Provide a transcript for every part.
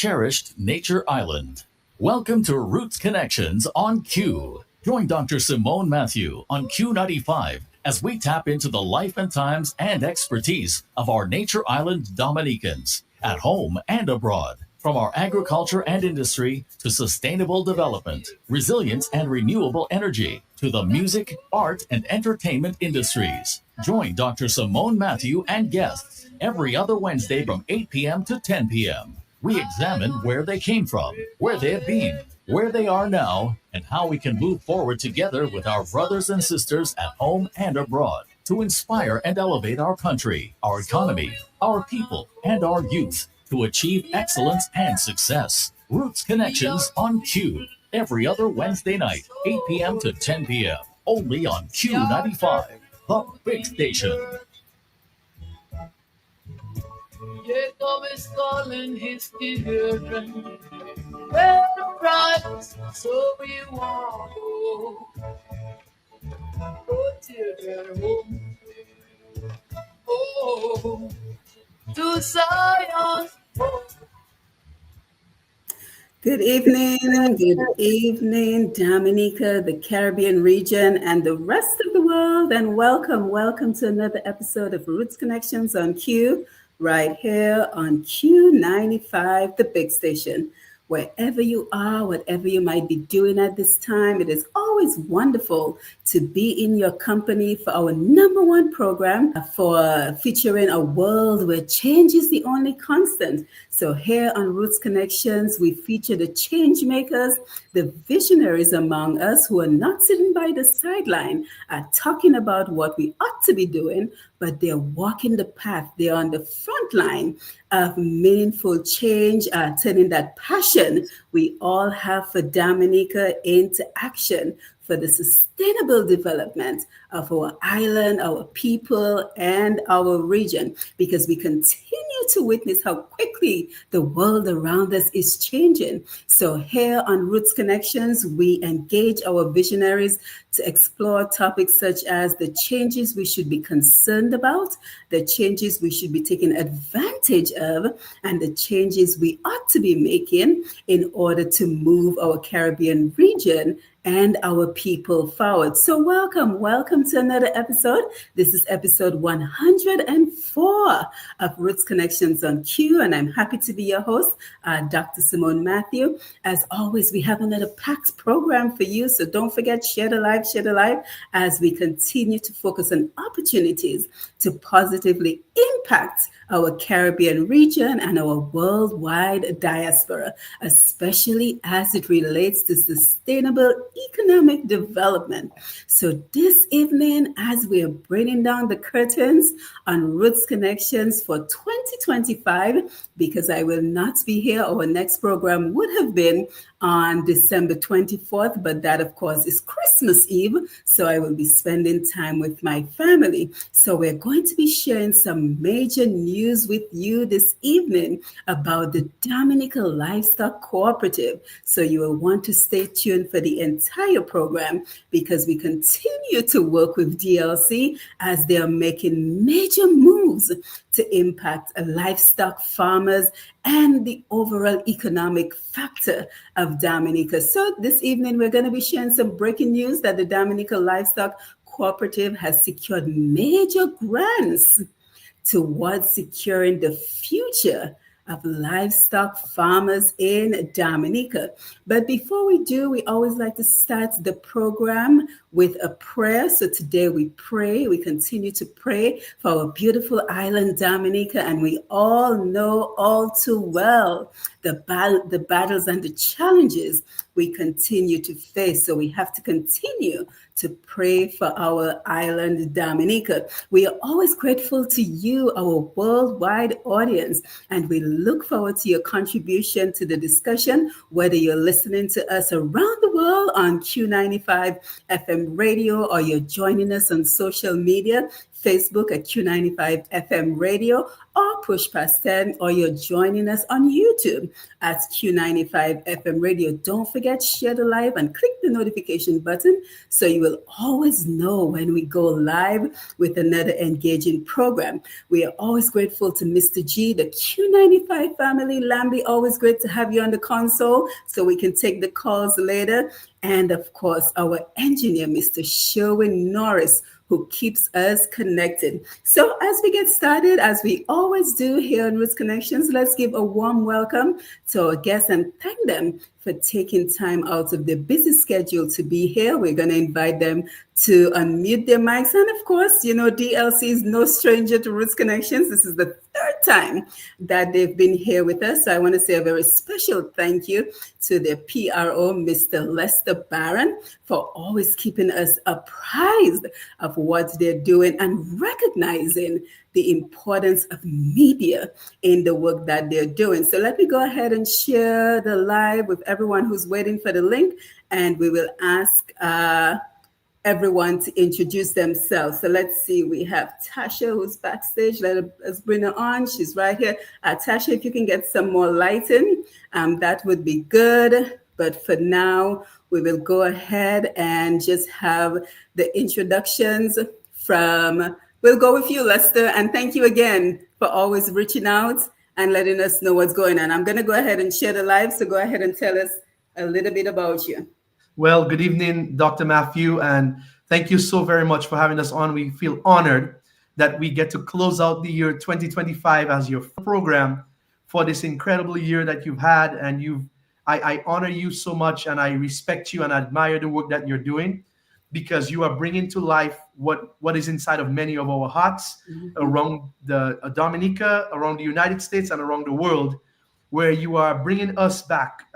cherished nature island. Welcome to Roots Connections on Q. Join Dr. Simone Mathieu on Q95 as we tap into the life and times and expertise of our nature island Dominicans, at home and abroad. From our agriculture and industry to sustainable development, resilience and renewable energy, to the music, art, and entertainment industries. Join Dr. Simone Mathieu and guests every other Wednesday from 8 p.m. to 10 p.m. We examine where they came from, where they have been, where they are now, and how we can move forward together with our brothers and sisters at home and abroad to inspire and elevate our country, our economy, our people, and our youth to achieve excellence and success. Roots Connections on Q, every other Wednesday night, 8 p.m. to 10 p.m. Only on Q95, the big station. Jacob is calling his children. Where the price, so we walk. Oh, children, oh, to Zion. Good evening, Dominica, the Caribbean region, and the rest of the world, and welcome to another episode of Roots Connections on Q, right here on Q95, the big station. Wherever you are, whatever you might be doing at this time, it is always wonderful to be in your company for our number one program for featuring a world where change is the only constant. So here on Roots Connections, we feature the change makers, the visionaries among us who are not sitting by the sideline, talking about what we ought to be doing, but they're walking the path. They're on the front line of meaningful change, turning that passion we all have for Dominica into action for the sustainable development of our island, our people, and our region, because we continue to witness how quickly the world around us is changing. So here on Roots Connections, we engage our visionaries to explore topics such as the changes we should be concerned about, the changes we should be taking advantage of, and the changes we ought to be making in order to move our Caribbean region and our people forward. So welcome to another episode. This is episode 104 of Roots Connections on Q, and I'm happy to be your host, Dr. Simone Mathieu. As always, we have another packed program for you, so don't forget, share the live, as we continue to focus on opportunities to positively impact our Caribbean region and our worldwide diaspora, especially as it relates to sustainable economic development. So this evening, as we are bringing down the curtains on Roots Connections for 2025, because I will not be here, our next program would have been on December 24th, but that, of course, is Christmas Eve, so I will be spending time with my family. So we're going to be sharing some major news with you this evening about the Dominica Livestock Cooperative. So you will want to stay tuned for the entire program, because we continue to work with DLC as they are making major moves to impact livestock farmers and the overall economic factor of Dominica. So this evening, we're going to be sharing some breaking news that the Dominica Livestock Cooperative has secured major grants towards securing the future of livestock farmers in Dominica. But before we do, we always like to start the program with a prayer. So today we continue to pray for our beautiful island, Dominica, and we all know all too well the battles and the challenges we continue to face. So we have to continue to pray for our island, Dominica. We are always grateful to you, our worldwide audience, and we look forward to your contribution to the discussion, whether you're listening to us around the world on Q95 FM radio or you're joining us on social media, Facebook at Q95 FM Radio or Push Past 10, or you're joining us on YouTube at Q95 FM Radio. Don't forget, share the live and click the notification button so you will always know when we go live with another engaging program. We are always grateful to Mr. G, the Q95 family. Lambi, always great to have you on the console so we can take the calls later. And of course, our engineer, Mr. Sherwin Norris, who keeps us connected. So as we get started, as we always do here on Roots Connections, let's give a warm welcome to our guests and thank them for taking time out of their busy schedule to be here. We're going to invite them to unmute their mics. And of course, you know, DLC is no stranger to Roots Connections. This is the third time that they've been here with us. So I want to say a very special thank you to their PRO, Mr. Lester Barron, for always keeping us apprised of what they're doing and recognizing the importance of media in the work that they're doing. So let me go ahead and share the live with everyone who's waiting for the link, and we will ask everyone to introduce themselves. So let's see, we have Tasha who's backstage. Let's bring her on. She's right here. Tasha, if you can get some more lighting, that would be good. But for now, we will go ahead and just have the introductions from, we'll go with you, Lester. And thank you again for always reaching out and letting us know what's going on. I'm going to go ahead and share the live. So go ahead and tell us a little bit about you. Well, good evening, Dr. Mathieu, and thank you so very much for having us on. We feel honored that we get to close out the year 2025 as your program for this incredible year that you've had. And I honor you so much, and I respect you and admire the work that you're doing, because you are bringing to life what is inside of many of our hearts around the Dominica, around the United States, and around the world, where you are bringing us back.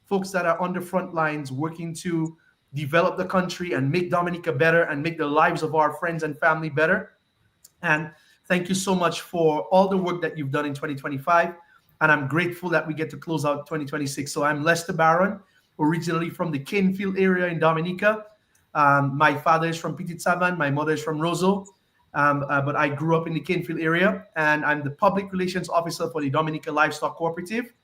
Folks that are on the front lines working to develop the country and make Dominica better and make the lives of our friends and family better. And thank you so much for all the work that you've done in 2025. And I'm grateful that we get to close out 2026. So I'm Lester Barron, originally from the Canefield area in Dominica. My father is from Petit Savan. My mother is from Roseau. But I grew up in the Canefield area, and I'm the public relations officer for the Dominica Livestock Cooperative.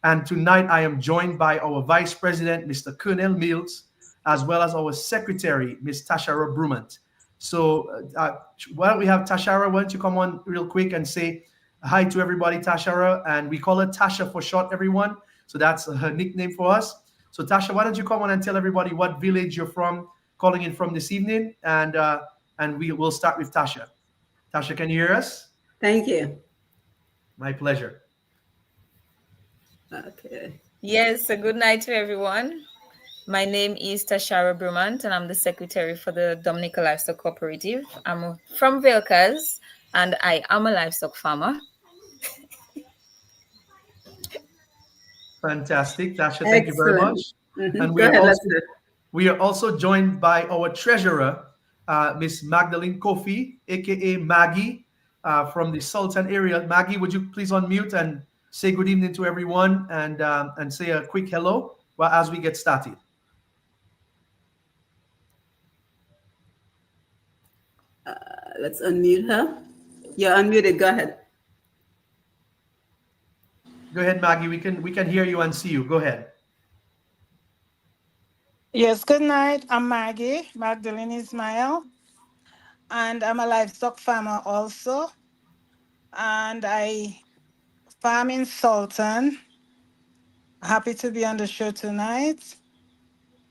And tonight I am joined by our Vice President, Mr. Kernel Mills, as well as our Secretary, Ms. Tashara Brumant. So why don't we have Tashara? Why don't you come on real quick and say hi to everybody, Tashara? And we call her Tasha for short, everyone. So that's her nickname for us. So Tasha, why don't you come on and tell everybody what village you're from, calling in from this evening, and we will start with Tasha. Tasha, can you hear us? Thank you. My pleasure. Okay. Yes, a good night to everyone. My name is Tashara Brumant, and I'm the secretary for the Dominica Livestock Cooperative. I'm from Vilcas, and I am a livestock farmer. Fantastic, Tasha. Thank you very much. And we are also joined by our treasurer, Miss Magdalene Kofi, aka Maggie, from the Sultan area. Maggie, would you please unmute and say good evening to everyone, and say a quick hello as we get started. Let's unmute her. You're unmuted. Go ahead. Go ahead, Maggie. We can hear you and see you. Go ahead. Yes, good night. I'm Maggie, Magdalene Ismael, and I'm a livestock farmer also. And I farm in Sultan. Happy to be on the show tonight.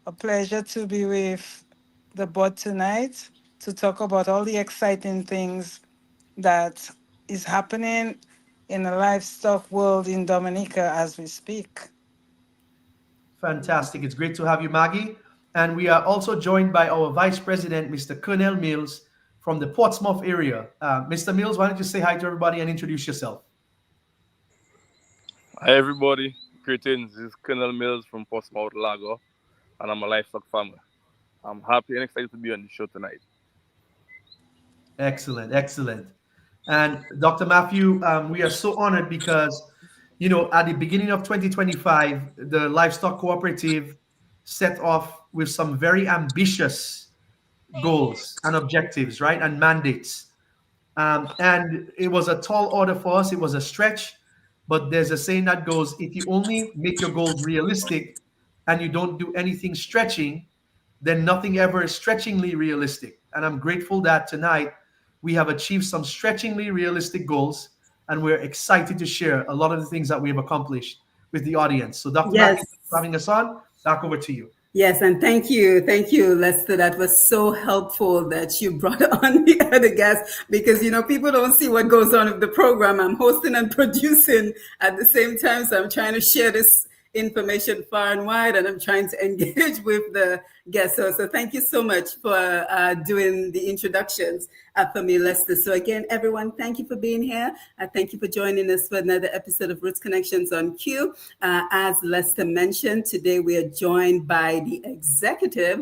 A pleasure to be with the board tonight to talk about all the exciting things that is happening in the livestock world in Dominica as we speak. Fantastic. It's great to have you, Maggie. And we are also joined by our Vice President, Mr. Kernel Mills, from the Portsmouth area. Mr. Mills, why don't you say hi to everybody and introduce yourself? Hi, everybody. Greetings. This is Kernel Mills from Portsmouth, Lago, and I'm a livestock farmer. I'm happy and excited to be on the show tonight. Excellent, excellent. And Dr. Mathieu, we are so honored because, you know, at the beginning of 2025, the Livestock Cooperative set off with some very ambitious goals and objectives, right, and mandates. And it was a tall order for us. It was a stretch. But there's a saying that goes, if you only make your goals realistic and you don't do anything stretching, then nothing ever is stretchingly realistic. And I'm grateful that tonight we have achieved some stretchingly realistic goals, and we're excited to share a lot of the things that we have accomplished with the audience. So, Dr. Matthew, Yes. thanks for having us on. Back over to you. Yes, and thank you, Lester. That was so helpful that you brought on the other guests because people don't see what goes on with the program. I'm hosting and producing at the same time, so I'm trying to share this information far and wide, and I'm trying to engage with the guests. So thank you so much for doing the introductions for me, Lester. So again, everyone, thank you for being here. Thank you for joining us for another episode of Roots Connections on Q. As Lester mentioned, today we are joined by the executive,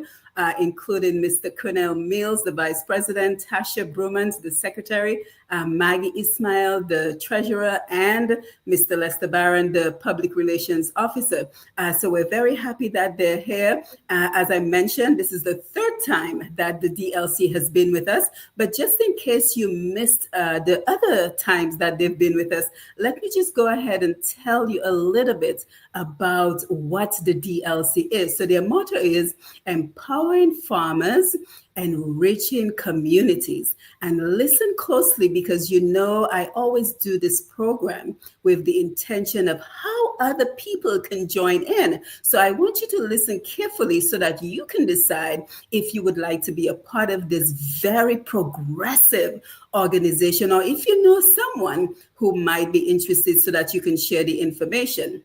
including Mr. Kernel Mills, the Vice President, Tasha Brumant, the Secretary, Maggie Ismael, the Treasurer, and Mr. Lester Barron, the Public Relations Officer. So we're very happy that they're here. As I mentioned, this is the third time that the DLC has been with us. But just in case you missed the other times that they've been with us, let me just go ahead and tell you a little bit about what the DLC is. So their motto is empowering farmers, enriching communities. And listen closely because I always do this program with the intention of how other people can join in. So I want you to listen carefully so that you can decide if you would like to be a part of this very progressive organization, or if you know someone who might be interested so that you can share the information.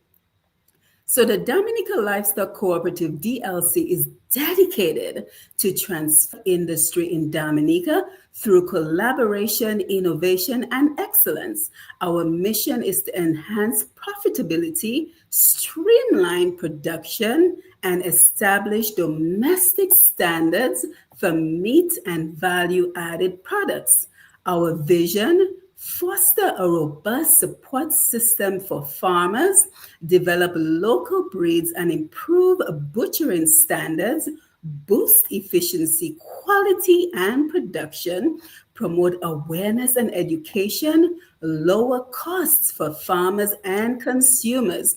So the Dominica Livestock Cooperative, DLC, is dedicated to transform industry in Dominica through collaboration, innovation, and excellence. Our mission is to enhance profitability, streamline production, and establish domestic standards for meat and value-added products. Our vision: foster a robust support system for farmers, develop local breeds, and improve butchering standards, boost efficiency, quality, and production, promote awareness and education, lower costs for farmers and consumers.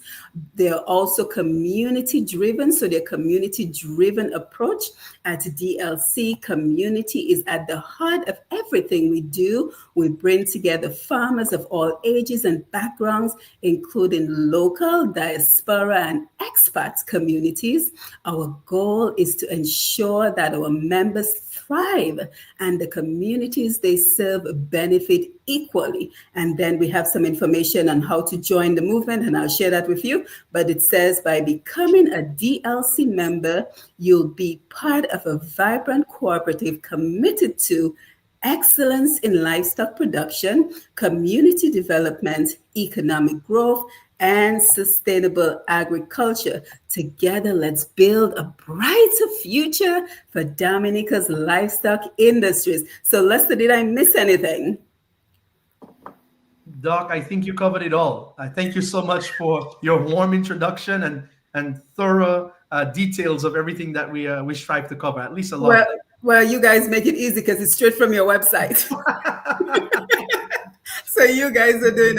They're also community driven. So their community driven approach at DLC, community is at the heart of everything we do. We bring together farmers of all ages and backgrounds, including local, diaspora, and expat communities. Our goal is to ensure that our members thrive and the communities they serve benefit equally. And then we have some information on how to join the movement, and I'll share that with you. But it says by becoming a DLC member, you'll be part of a vibrant cooperative committed to excellence in livestock production, community development, economic growth, and sustainable agriculture. Together, let's build a brighter future for Dominica's livestock industries. So, Lester, did I miss anything? Doc, I think you covered it all. I thank you so much for your warm introduction and thorough details of everything that we strive to cover, at least a lot. Well, you guys make it easy because it's straight from your website. So you guys are doing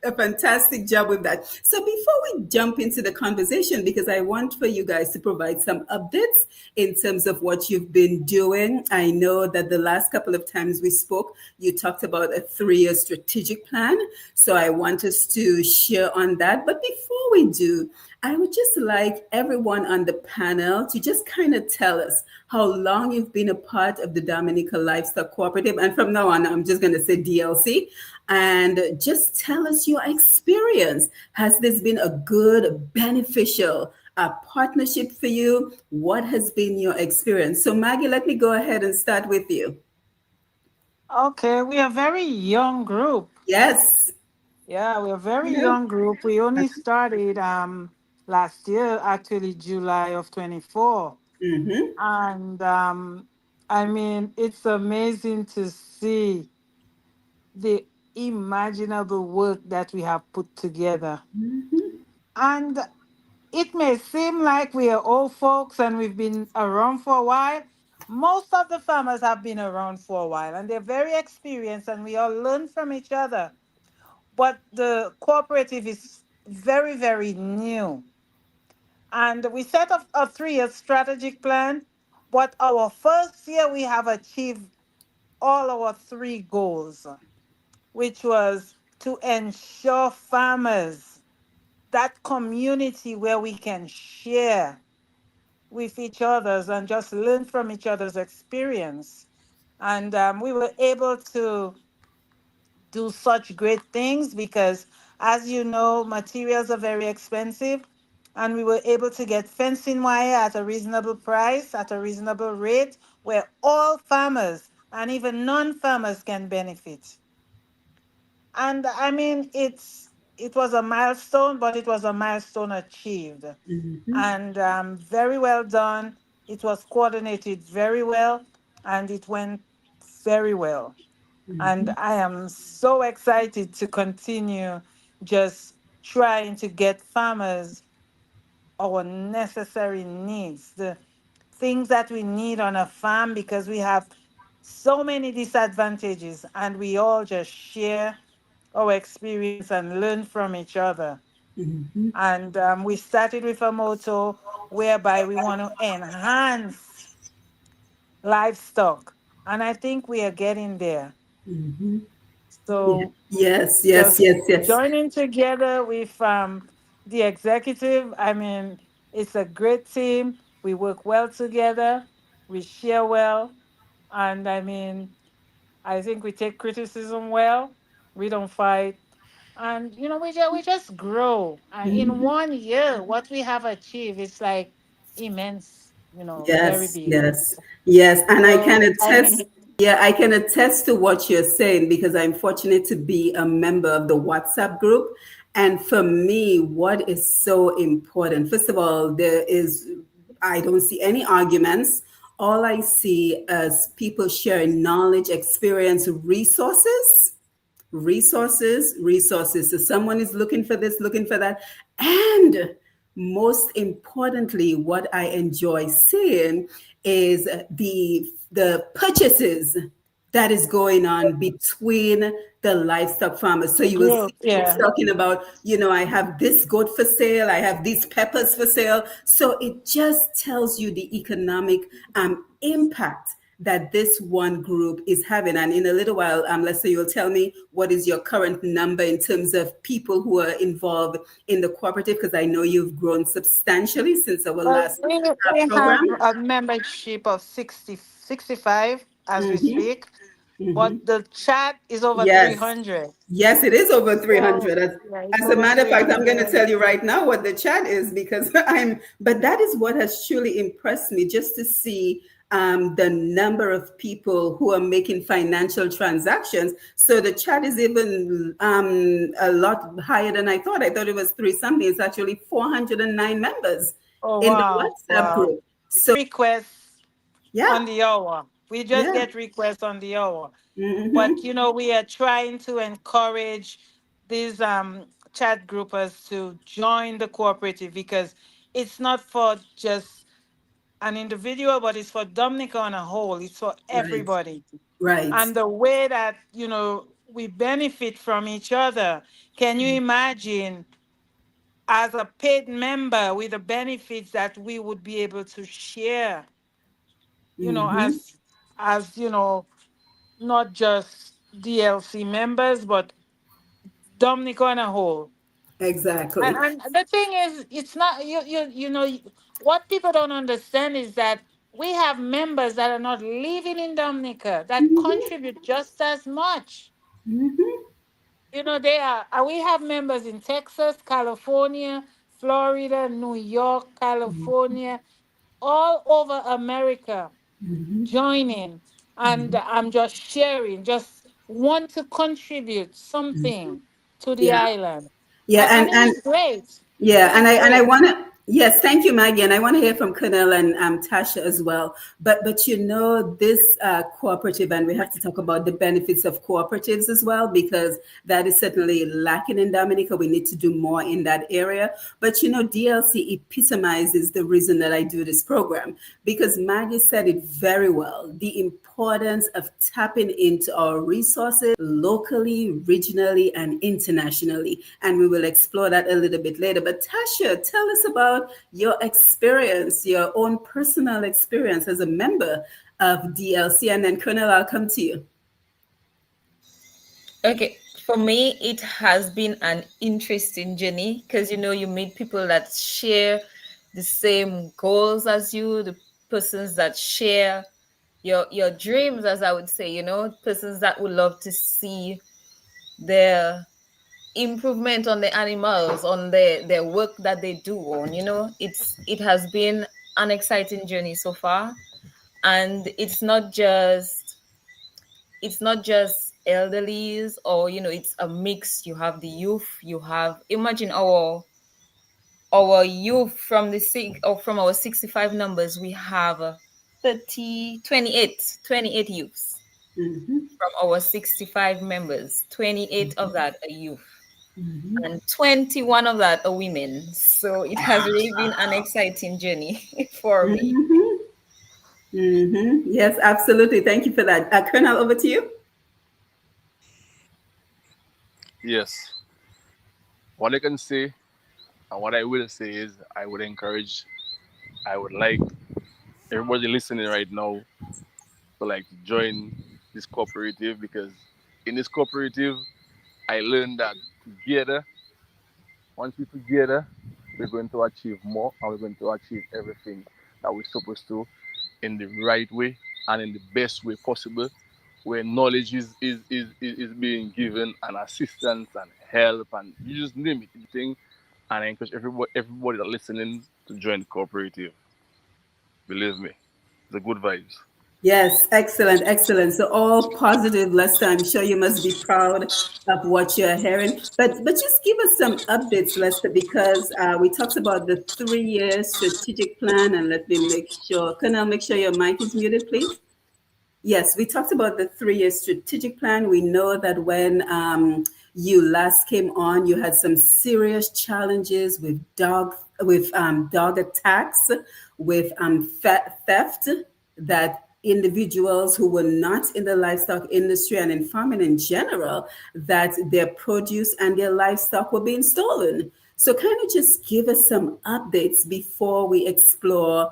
a fantastic job with that. So before we jump into the conversation, because I want for you guys to provide some updates in terms of what you've been doing. I know that the last couple of times we spoke, you talked about a 3-year strategic plan. So I want us to share on that. But before we do, I would just like everyone on the panel to just kind of tell us how long you've been a part of the Dominica Livestock Cooperative. And from now on, I'm just going to say DLC. And just tell us your experience. Has this been a good, beneficial partnership for you? What has been your experience? So Maggie, let me go ahead and start with you. Okay, we are a very young group. Yes. Yeah, we're a very young group. We only started last year, actually July of 24. Mm-hmm. And I mean, it's amazing to see the imaginable work that we have put together. Mm-hmm. And it may seem like we are old folks and we've been around for a while, Most of the farmers have been around for a while and they're very experienced and we all learn from each other. But the cooperative is very, very new. And we set up a 3 year strategic plan. But our first year, we have achieved all our three goals, which was to ensure farmers that community where we can share with each other's and just learn from each other's experience. And we were able to do such great things because, as you know, materials are very expensive. And we were able to get fencing wire at a reasonable price, at a reasonable rate, where all farmers and even non-farmers can benefit. And I mean, it was a milestone, but it was a milestone achieved, Mhm. and very well done. It was coordinated very well, and it went very well. And Mhm. I am so excited to continue just trying to get farmers our necessary needs, the things that we need on a farm, because we have so many disadvantages and we all just share our experience and learn from each other. Mhm. And we started with a motto whereby we want to enhance livestock. And I think we are getting there. Mhm. Yeah. So Yes, yes, just yes, yes. joining together with the executive, I mean, it's a great team. We work well together, we share well. And I mean, I think we take criticism well, we don't fight. And we just grow. And in Mhm. 1 year, what we have achieved is like immense, very Yes, big. yes, yes. And I can So I attest, mean, yeah, I can attest to what you're saying because I'm fortunate to be a member of the WhatsApp group. And for me, what is so important, first of all, I don't see any arguments. All I see is people sharing knowledge, experience, resources. So someone is looking for this, looking for that. And most importantly, what I enjoy seeing is the purchases that is going on between the livestock farmers. So you will group, see folks yeah. talking about, I have this goat for sale, I have these peppers for sale. So it just tells you the economic impact that this one group is having. And in a little while, let's say you'll tell me what is your current number in terms of people who are involved in the cooperative, because I know you've grown substantially since our Well, last we have program. a membership of 65 as we Hmm. speak, but Hmm. the chat is over Yes. 300. Yes, it is over So 300. yeah, it's As a over matter of fact, I'm going to 300. tell you right now what the chat is because but that is what has truly impressed me just to see the number of people who are making financial transactions. So the chat is even a lot higher than I thought. I thought it was three something. It's actually 409 members Oh, in the wow. WhatsApp Wow. group. So, Requests yeah, on the hour. We just yeah. get requests on the hour. But, Hmm. we are trying to encourage these chat groupers to join the cooperative because it's not for just an individual, but it's for Dominica on a whole. It's for Right, everybody. right. And the way that, we benefit from each other. Can you imagine as a paid member with the benefits that we would be able to share, Hmm. as not just DLC members, but Dominica on a whole. Exactly. And the thing is, it's not what people don't understand is that we have members that are not living in Dominica that contribute just as much. Hmm. They are. We have members in Texas, California, Florida, New York, California, all over America joining. And I'm just sharing, just want to contribute something to the Yeah. island. Yeah, And it is great. yeah, It is and I great. want to Yes, thank you, Maggie, and I want to hear from Kernel and Tasha as well. But this cooperative, and we have to talk about the benefits of cooperatives as well, because that is certainly lacking in Dominica. We need to do more in that area. But DLC epitomizes the reason that I do this program, because Maggie said it very well. The importance of tapping into our resources locally, regionally, and internationally. And we will explore that a little bit later. But Tasha, tell us about your experience, your own personal experience as a member of DLC. And then, Colonel, I'll come to you. Okay, for me, it has been an interesting journey because you meet people that share the same goals as you, the persons that share your dreams, as I would say, persons that would love to see their improvement on the animals, on their work that they do on. It has been an exciting journey so far, and it's not just elderlies, or it's a mix. You have the youth, imagine our youth from from our 65 numbers, we have 28 youths. From our 65 members, 28 of that are youth, and 21 of that are women. So it has really been an exciting journey for me. Yes, absolutely. Thank you for that. Colonel, over to you. Yes. What I can say and what I will say is I would like everybody listening right now to join this cooperative, because in this cooperative I learned that together, once we're together, we're going to achieve more, and we're going to achieve everything that we're supposed to in the right way and in the best way possible, where knowledge is being given, and assistance and help, and you just name it, everything. And I encourage everybody that listening to join the cooperative. Believe me, the good vibes. Yes, excellent, excellent. So all positive, Lester. I'm sure you must be proud of what you're hearing. But just give us some updates, Lester, because we talked about the 3-year strategic plan, and let me make sure, Colonel, make sure your mic is muted, please. Yes, we talked about the 3-year strategic plan. We know that when you last came on, you had some serious challenges with dog attacks, with theft, that individuals who were not in the livestock industry and in farming in general, that their produce and their livestock were being stolen. So kind of just give us some updates before we explore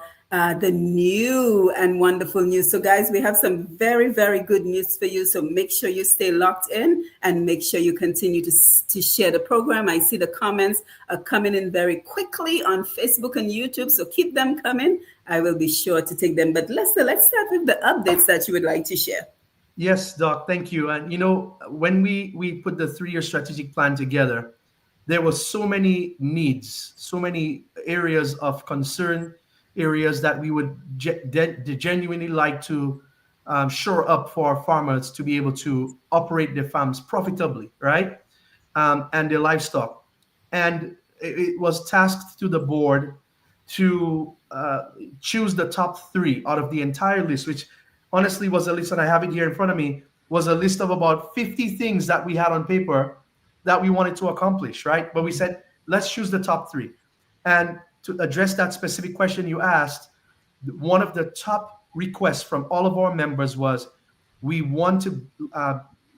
the new and wonderful news. So guys, we have some very, very good news for you. So make sure you stay locked in and make sure you continue to share the program. I see the comments are coming in very quickly on Facebook and YouTube. So keep them coming. I will be sure to take them. But Lester, let's start with the updates that you would like to share. Yes, Doc, thank you. And when we put the 3-year strategic plan together, there were so many needs, so many areas of concern, areas that we would genuinely like to shore up for our farmers to be able to operate their farms profitably, right? And their livestock. And it was tasked to the board to choose the top 3 out of the entire list, which honestly was a list, and I have it here in front of me, was a list of about 50 things that we had on paper that we wanted to accomplish, right? But we said, let's choose the top 3. And to address that specific question you asked, one of the top requests from all of our members was, we want to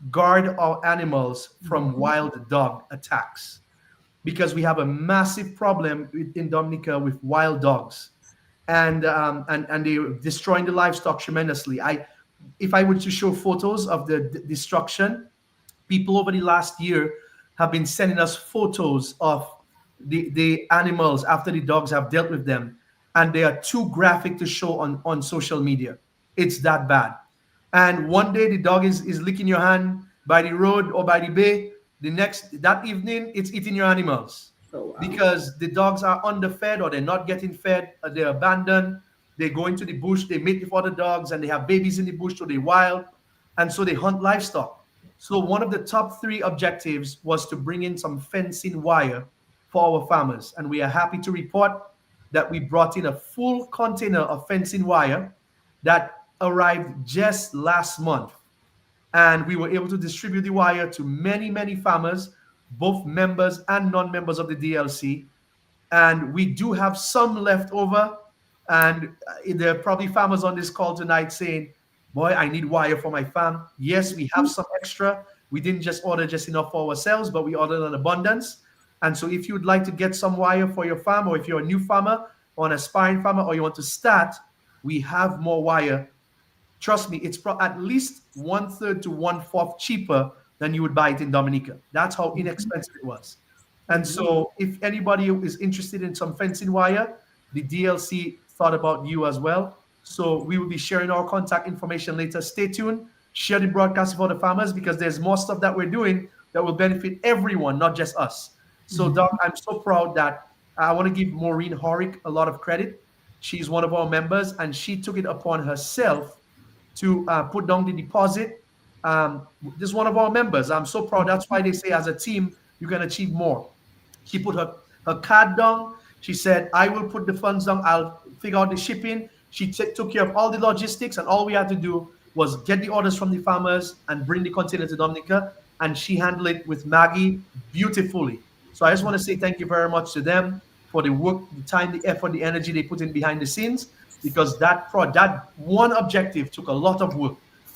guard our animals from wild dog attacks, because we have a massive problem in Dominica with wild dogs, and they're destroying the livestock tremendously. If I were to show photos of the destruction, people over the last year have been sending us photos of the animals after the dogs have dealt with them, and they are too graphic to show on social media. It's that bad. And one day the dog is licking your hand by the road or by the bay. That evening it's eating your animals. Oh, wow. Because the dogs are underfed, or they're not getting fed, or they're abandoned. They go into the bush, they mate with other dogs, and they have babies in the bush, so they're wild, and so they hunt livestock. So one of the top 3 objectives was to bring in some fencing wire for our farmers. And we are happy to report that we brought in a full container of fencing wire that arrived just last month. And we were able to distribute the wire to many, many farmers, both members and non-members of the DLC. And we do have some left over. And there are probably farmers on this call tonight saying, boy, I need wire for my farm. Yes, we have some extra. We didn't just order just enough for ourselves, but we ordered an abundance. And so if you would like to get some wire for your farm, or if you're a new farmer or an aspiring farmer, or you want to start, we have more wire. Trust me, it's at least 1/3 to 1/4 cheaper than you would buy it in Dominica. That's how inexpensive it was. And so if anybody is interested in some fencing wire, the DLC thought about you as well. So we will be sharing our contact information later. Stay tuned. Share the broadcast for the farmers, because there's more stuff that we're doing that will benefit everyone, not just us. So, Doc, I'm so proud that I want to give Maureen Horick a lot of credit. She's one of our members, and she took it upon herself to put down the deposit. This is one of our members. I'm so proud. That's why they say as a team, you can achieve more. She put her card down. She said, I will put the funds down. I'll figure out the shipping. She took care of all the logistics, and all we had to do was get the orders from the farmers and bring the container to Dominica. And she handled it with Maggie beautifully. So I just want to say thank you very much to them for the work, the time, the effort, the energy they put in behind the scenes, because that one objective took a lot of work,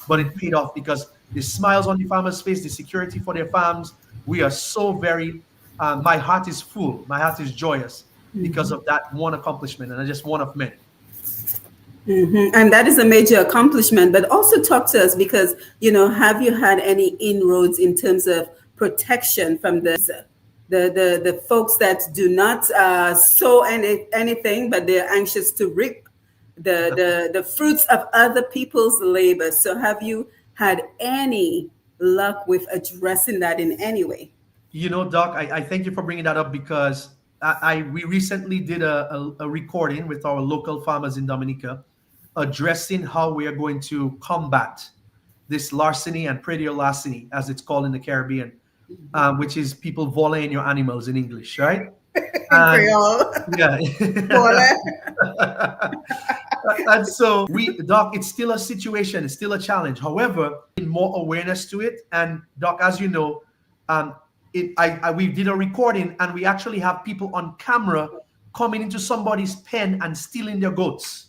but it paid off, because the smiles on the farmers' face, the security for their farms, we are so very, my heart is full, my heart is joyous because of that one accomplishment, and just one of many. And that is a major accomplishment. But also talk to us, because, have you had any inroads in terms of protection from the folks that do not sow anything, but they're anxious to reap the fruits of other people's labor? So have you had any luck with addressing that in any way? Doc, I thank you for bringing that up, because we recently did a recording with our local farmers in Dominica, addressing how we are going to combat this larceny and predial larceny, as it's called in the Caribbean, which is people volleying your animals in English, right? Yeah. And so Doc, it's still a situation, it's still a challenge. However, more awareness to it. And Doc, as you know, we did a recording, and we actually have people on camera coming into somebody's pen and stealing their goats.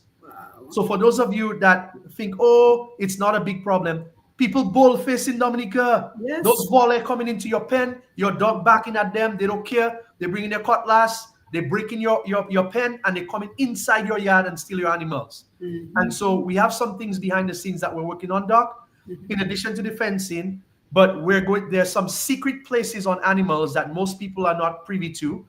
So for those of you that think, oh, it's not a big problem, people bullface in Dominica. Yes. Those volley coming into your pen, your dog barking at them, they don't care. They bring in their cutlass, they break in your pen, and they come inside your yard and steal your animals. And so we have some things behind the scenes that we're working on, Doc, in addition to the fencing. But there's some secret places on animals that most people are not privy to.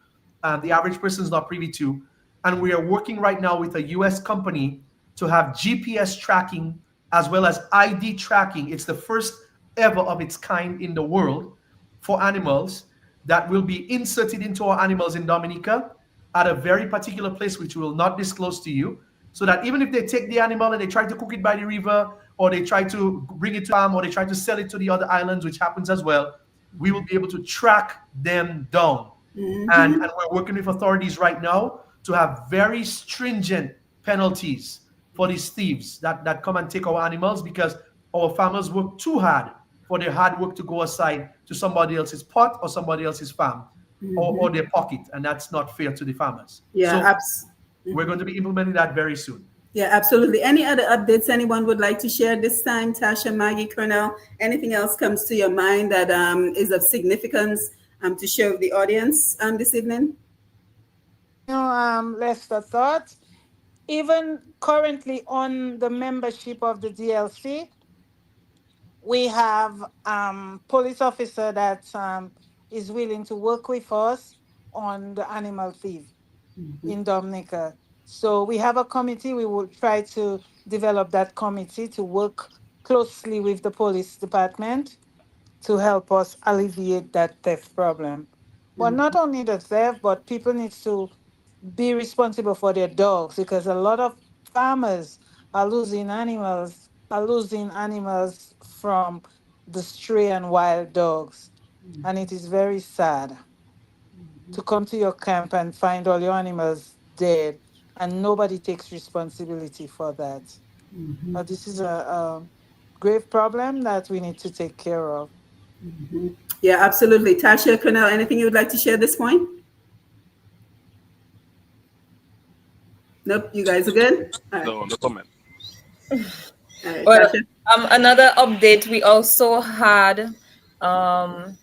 The average person is not privy to. And we are working right now with a US company to have GPS tracking as well as ID tracking. It's the first ever of its kind in the world for animals that will be inserted into our animals in Dominica at a very particular place, which we will not disclose to you, so that even if they take the animal and they try to cook it by the river, or they try to bring it to farm, or they try to sell it to the other islands, which happens as well, we will be able to track them down. And we're working with authorities right now to have very stringent penalties for these thieves that come and take our animals, because our farmers work too hard for their hard work to go aside to somebody else's pot or somebody else's farm or their pocket, and that's not fair to the farmers. Yeah, so we're going to be implementing that very soon. Yeah, absolutely. Any other updates anyone would like to share this time? Tasha, Maggie, Kernel, anything else comes to your mind that is of significance to share with the audience this evening? Lester thought, even currently on the membership of the DLC, we have police officer that is willing to work with us on the animal thief in Dominica. So we have a committee. We will try to develop that committee to work closely with the police department to help us alleviate that theft problem. But not only the theft, but people need to be responsible for their dogs, because a lot of farmers are losing animals from the stray and wild dogs. And it is very sad to come to your camp and find all your animals dead and nobody takes responsibility for that. Mhm. But this is a grave problem that we need to take care of. Yeah, absolutely. Tasha, Kernel, anything you would like to share at this point? Nope, you guys are good? All right. No, no comment. All right, Well, Tasha. another update, we also had um,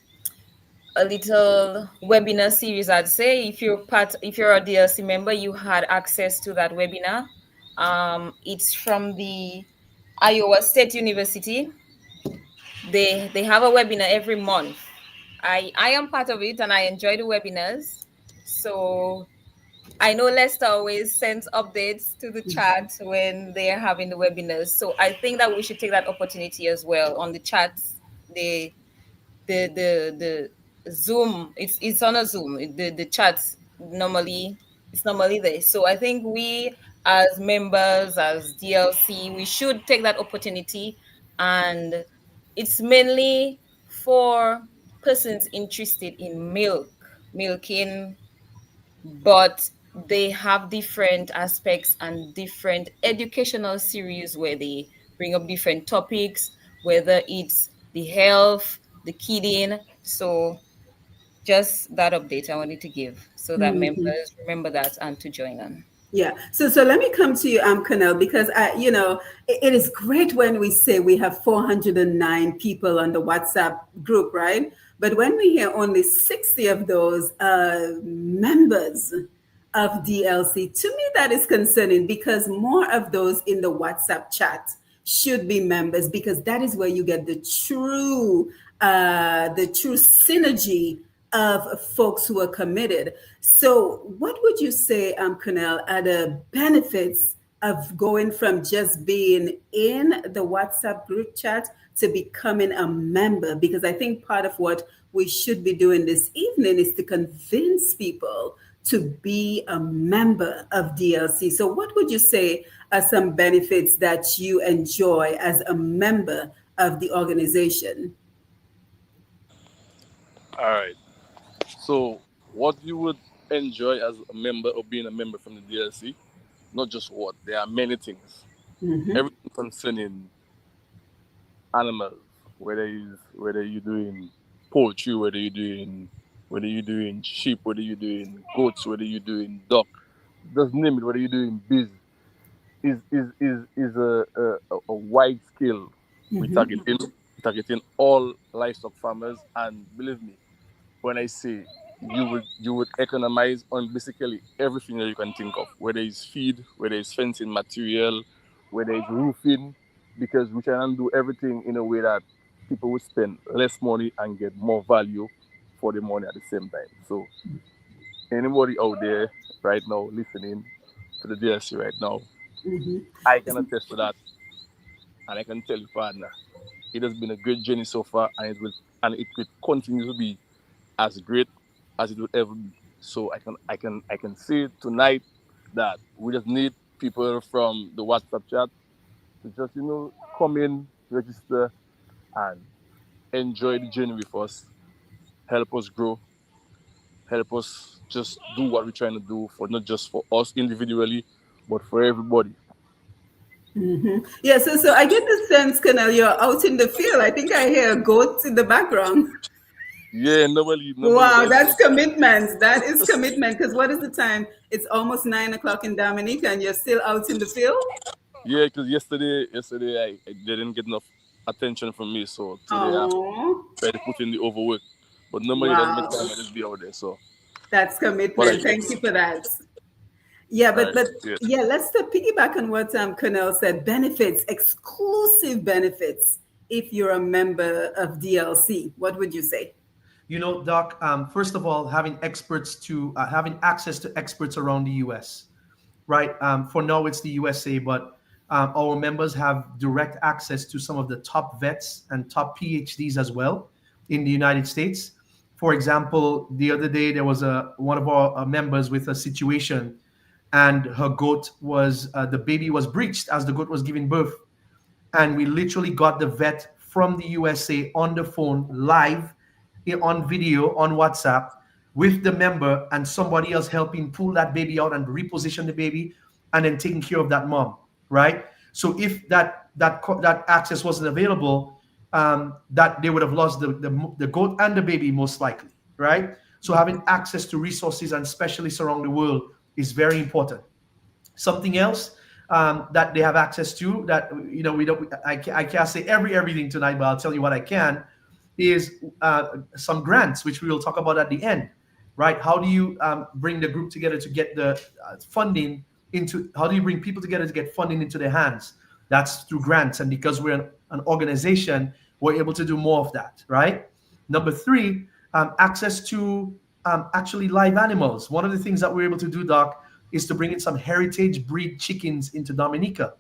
a little webinar series. I'd say if you're a DLC member, you had access to that webinar. It's from the Iowa State University. They have a webinar every month. I am part of it and I enjoy the webinars. So I know Lester always sends updates to the chat when they are having the webinars. So I think that we should take that opportunity as well on the chats. The Zoom, it's on a Zoom. The chats normally it's normally there. So I think we as members, as DLC, we should take that opportunity, and it's mainly for persons interested in milking, but they have different aspects and different educational series where they bring up different topics, whether it's the health, the kidding. So just that update I wanted to give so that Mhm. members remember that and to join on. Yeah. So let me come to you, Kernel, because it is great when we say we have 409 people on the WhatsApp group, right? But when we hear only 60 of those members of DLC, to me that is concerning because more of those in the WhatsApp chat should be members because that is where you get the true synergy of folks who are committed. So, what would you say, Kernel, are the benefits of going from just being in the WhatsApp group chat to becoming a member? Because I think part of what we should be doing this evening is to convince people to be a member of DLC. So, what would you say are some benefits that you enjoy as a member of the organization? All right. So, what you would enjoy as a member or being a member from the DLC, not just what, there are many things. Mm-hmm. Everything concerning animals, whether you're doing poultry, whether you're doing sheep, whether you're doing goats, whether you're doing duck, just name it, whether you're doing bees, is a wide scale. We Mm-hmm. targeting all livestock farmers, and believe me when I say you would economize on basically everything that you can think of, whether it's feed, whether it's fencing material, whether it's roofing, because we can do everything in a way that people will spend less money and get more value for the money at the same time. So anybody out there right now listening to the DSC right now, Mm-hmm. I can attest to that, and I can tell you, partner, it has been a great journey so far, and it will continue to be as great as it would ever be. So I can say tonight that we just need people from the WhatsApp chat to just come in, register, and enjoy the journey with us. Help us grow. Help us just do what we're trying to do for not just for us individually, but for everybody. Mm-hmm. Yeah, so I get the sense, Canal, you're out in the field. I think I hear goats in the background. Yeah, normally Wow, there's that's commitment. That is commitment. Because what is the time? It's almost 9 o'clock in Dominica, and you're still out in the field. yeah, because yesterday I didn't get enough attention from me, so today I Oh, try to put in the overwork. But normally that's my time wow, I just be out there. So that's but I commitment. Thank guess. you for that. Yeah, All but right. but Yeah. yeah, let's piggyback on what Cornell said. Benefits, exclusive benefits. If you're a member of DLC, what would you say? Doc, first of all, having access to experts around the U.S., right? For now, it's the USA, but our members have direct access to some of the top vets and top PhDs as well in the United States. For example, the other day there was one of our members with a situation, and her goat was the baby was breached as the goat was giving birth, and we literally got the vet from the USA on the phone live on video on WhatsApp with the member and somebody else helping pull that baby out and reposition the baby and then taking care of that mom, right? So if that access wasn't available, that they would have lost the goat and the baby most likely, right? So having access to resources and specialists around the world is very important. Something else that they have access to that we don't I can't say everything tonight, but I'll tell you what I can is some grants, which we will talk about at the end, right? How do you bring the group together to get the funding into? How do you bring people together to get funding into their hands? That's through grants, and because we're an organization, we're able to do more of that, right? Number three, access to actually live animals. One of the things that we're able to do, Doc, is to bring in some heritage breed chickens into Dominica.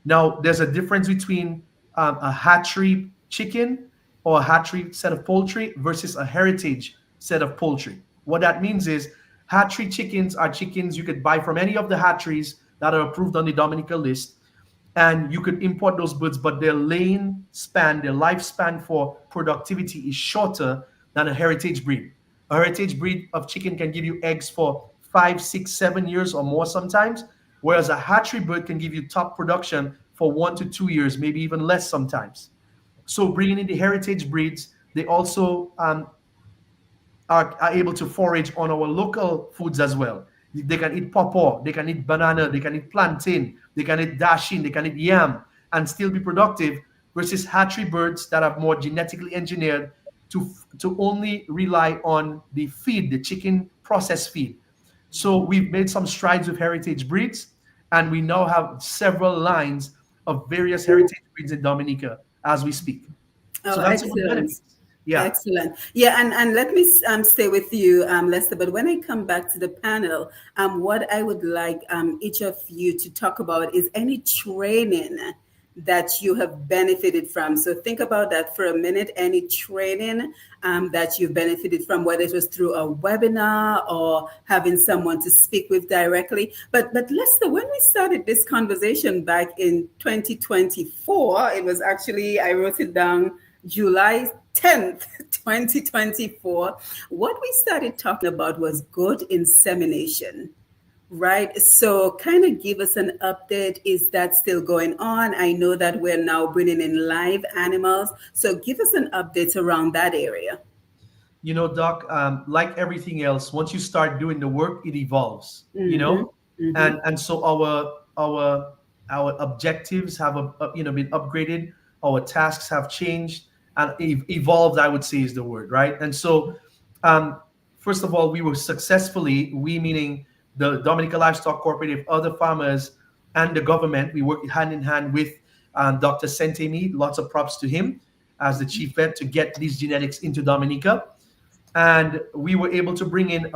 Now, there's a difference between a hatchery chicken or a hatchery set of poultry versus a heritage set of poultry. What that means is hatchery chickens are chickens you could buy from any of the hatcheries that are approved on the Dominica list, and you could import those birds, but their lifespan for productivity is shorter than a heritage breed. A heritage breed of chicken can give you eggs for 5, 6, 7 years or more sometimes, whereas a hatchery bird can give you top production for 1 to 2 years, maybe even less sometimes. So bringing in the heritage breeds, they also are able to forage on our local foods as well. They can eat pawpaw, they can eat banana, they can eat plantain, they can eat dashin, they can eat yam, and still be productive, versus hatchery birds that are more genetically engineered to only rely on the feed, the chicken processed feed. So we've made some strides with heritage breeds, and we now have several lines of various heritage breeds in Dominica as we speak. Oh, So that's one excellent. benefit. Yeah. Excellent. Yeah, and let me stay with you, Lester. But when I come back to the panel, what I would like each of you to talk about is any training that you have benefited from. So think about that for a minute. Any training that you've benefited from, whether it was through a webinar or having someone to speak with directly. But Lester, when we started this conversation back in 2024, it was actually, I wrote it down, July 10th, 2024, what we started talking about was goat insemination, right? So kind of give us an update. Is that still going on? I know that we're now bringing in live animals. So give us an update around that area. Doc, like everything else, once you start doing the work, it evolves, Mm-hmm. and so our objectives have been upgraded, our tasks have changed, and evolved, I would say, is the word, right? And so, first of all, we meaning the Dominica Livestock Cooperative, other farmers, and the government, we worked hand in hand with Dr. Sentemi. Lots of props to him as the chief vet to get these genetics into Dominica. And we were able to bring in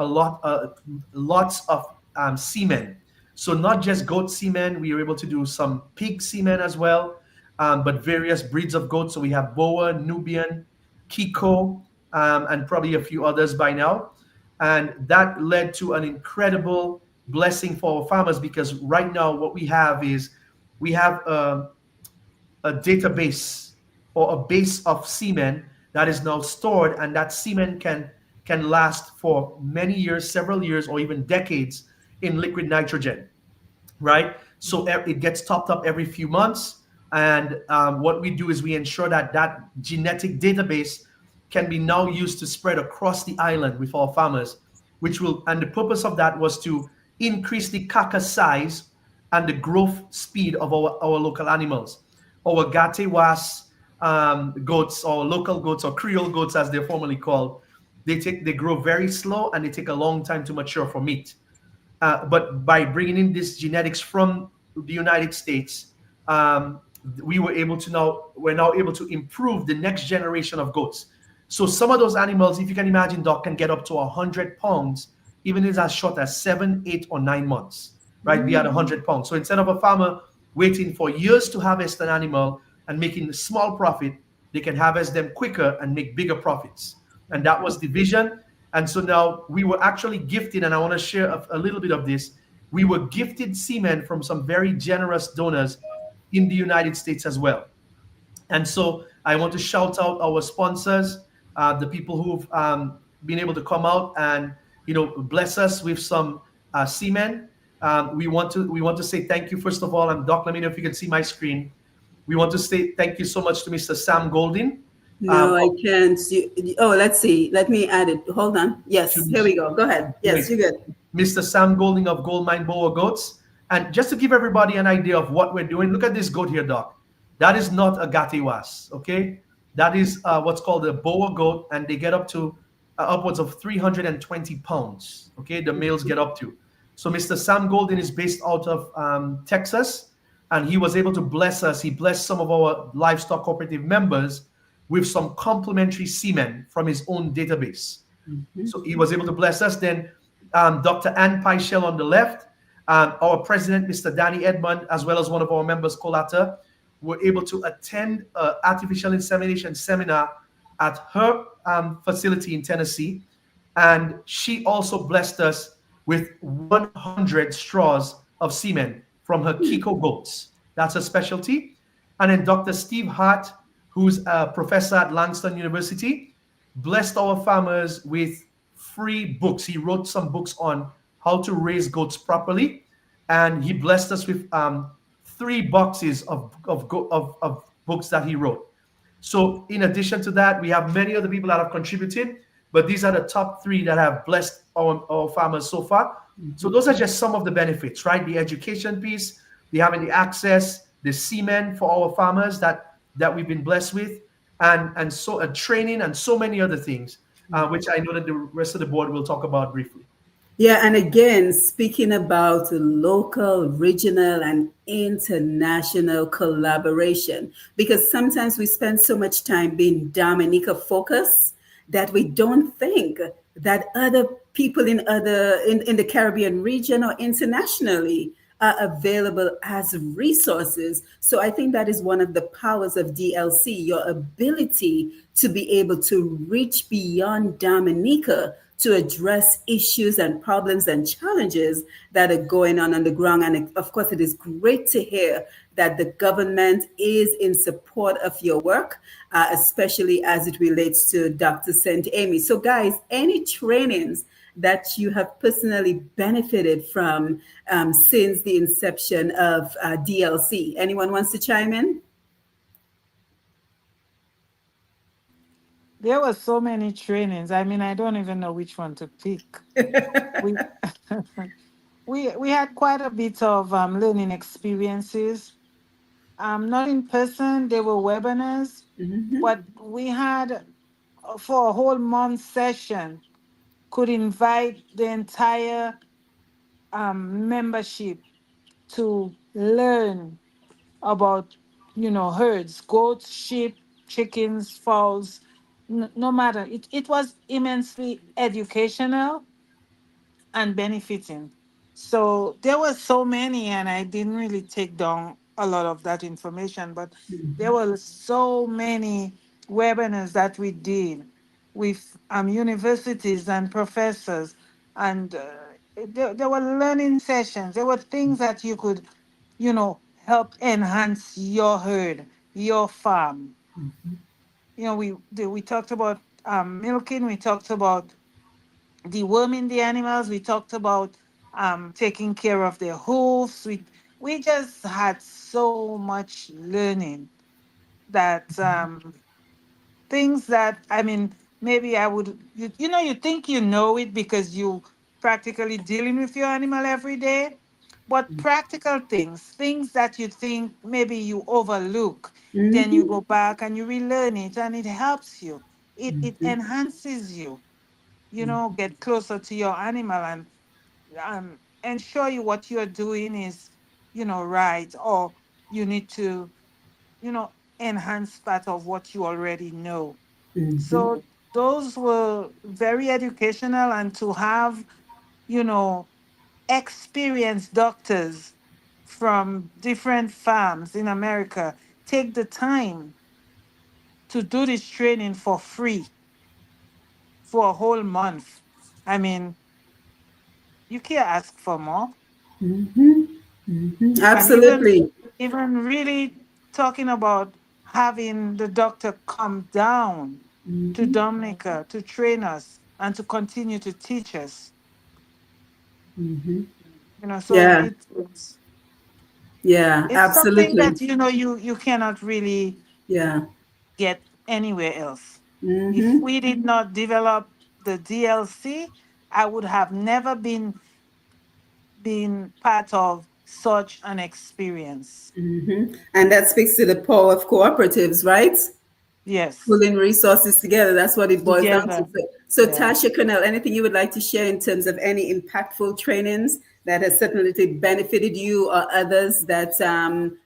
lots of semen. So not just goat semen, we were able to do some pig semen as well, but various breeds of goats. So we have Boa, Nubian, Kiko, and probably a few others by now. And that led to an incredible blessing for our farmers, because right now what we have is we have a database or a base of semen that is now stored, and that semen can last for many years, several years, or even decades in liquid nitrogen, right? So it gets topped up every few months, and what we do is we ensure that genetic database can be now used to spread across the island with our farmers, and the purpose of that was to increase the carcass size and the growth speed of our local animals. Our Gatewas goats, or local goats, or Creole goats as they're formerly called, they grow very slow and they take a long time to mature for meat. But by bringing in this genetics from the United States, we're now able to improve the next generation of goats. So some of those animals, if you can imagine, Doc, can get up to 100 pounds, even as short as 7, 8, or 9 months, right? Be at 100 pounds. So instead of a farmer waiting for years to harvest an animal and making a small profit, they can harvest them quicker and make bigger profits. And that was the vision. And so now we were actually gifted, and I want to share a little bit of this. We were gifted semen from some very generous donors in the United States as well. And so I want to shout out our sponsors, the people who've been able to come out and bless us with some semen. We want to say thank you first of all. And Doc, let me know if you can see my screen. We want to say thank you so much to Mr. Sam Golding. No, I Of can't. Oh, let's see. Let me add it. Hold on. Yes, here we go. Go ahead. Yes, Great. you're good. Mr. Sam Golding of Goldmine Boer Goats. And just to give everybody an idea of what we're doing, look at this goat here, Doc. That is not a Gatiwas, okay? That is what's called a Boer goat, and they get up to upwards of 320 pounds, okay? The males get up to. So Mr. Sam Golding is based out of Texas, and he was able to bless us. He blessed some of our livestock cooperative members with some complimentary semen from his own database. So he was able to bless us. Then Dr. Ann Peichel on the left, our president, Mr. Danny Edmond, as well as one of our members, Colata, were able to attend an artificial insemination seminar at her facility in Tennessee. And she also blessed us with 100 straws of semen from her Kiko goats. That's a specialty. And then Dr. Steve Hart, who's a professor at Langston University, blessed our farmers with free books. He wrote some books on how to raise goats properly, and he blessed us with 3 boxes of books that he wrote. So, in addition to that, we have many other people that have contributed, but these are the top 3 that have blessed our farmers so far. So, those are just some of the benefits, right? The education piece, the having the access, the semen for our farmers that we've been blessed with, and so a training and so many other things, which I know that the rest of the board will talk about briefly. Yeah, and again, speaking about local, regional, and international collaboration, because sometimes we spend so much time being Dominica focused that we don't think that other people in the Caribbean region or internationally are available as resources. So I think that is one of the powers of DLC, your ability to be able to reach beyond Dominica to address issues and problems and challenges that are going on the ground. And of course, it is great to hear that the government is in support of your work, especially as it relates to Dr. St. Amy. So guys, any trainings that you have personally benefited from since the inception of DLC? Anyone wants to chime in? There were so many trainings. I mean, I don't even know which one to pick. we, we had quite a bit of learning experiences. Not in person, there were webinars, but we had for a whole month session, could invite the entire membership to learn about, herds, goats, sheep, chickens, fowls, no matter. It was immensely educational and benefiting. So there were so many, and I didn't really take down a lot of that information, but there were so many webinars that we did with universities and professors, and there were learning sessions. There were things that you could, help enhance your herd, your farm. We talked about milking. We talked about deworming the animals. We talked about taking care of their hoofs. We just had so much learning that things that, I mean, maybe I would, you think you know it because you practically dealing with your animal every day, but practical things that you think maybe you overlook, then you go back and you relearn it, and it helps you. It enhances you, get closer to your animal, and ensure you what you're doing is, right, or you need to, you know, enhance part of what you already know. So those were very educational, and to have, you know, experienced doctors from different farms in America take the time to do this training for free for a whole month. I mean, you can't ask for more. And Absolutely. even really talking about having the doctor come down to Dominica to train us and to continue to teach us. So Yeah, it's yeah, it's something absolutely. that you cannot really Yeah. get anywhere else. If Mm-hmm. we did not develop the DLC, I would have never been part of such an experience. Mm-hmm. And that speaks to the power of cooperatives, right? Yes, Pulling resources together. That's what it boils down to. together. So, Yeah. Tasha Kernel, anything you would like to share in terms of any impactful trainings that has certainly benefited you or others that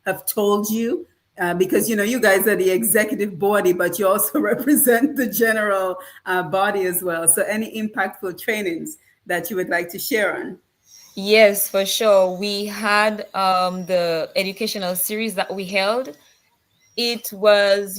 have told you? Because you guys are the executive body, but you also represent the general body as well. So, any impactful trainings that you would like to share on? Yes, for sure. We had the educational series that we held. It was,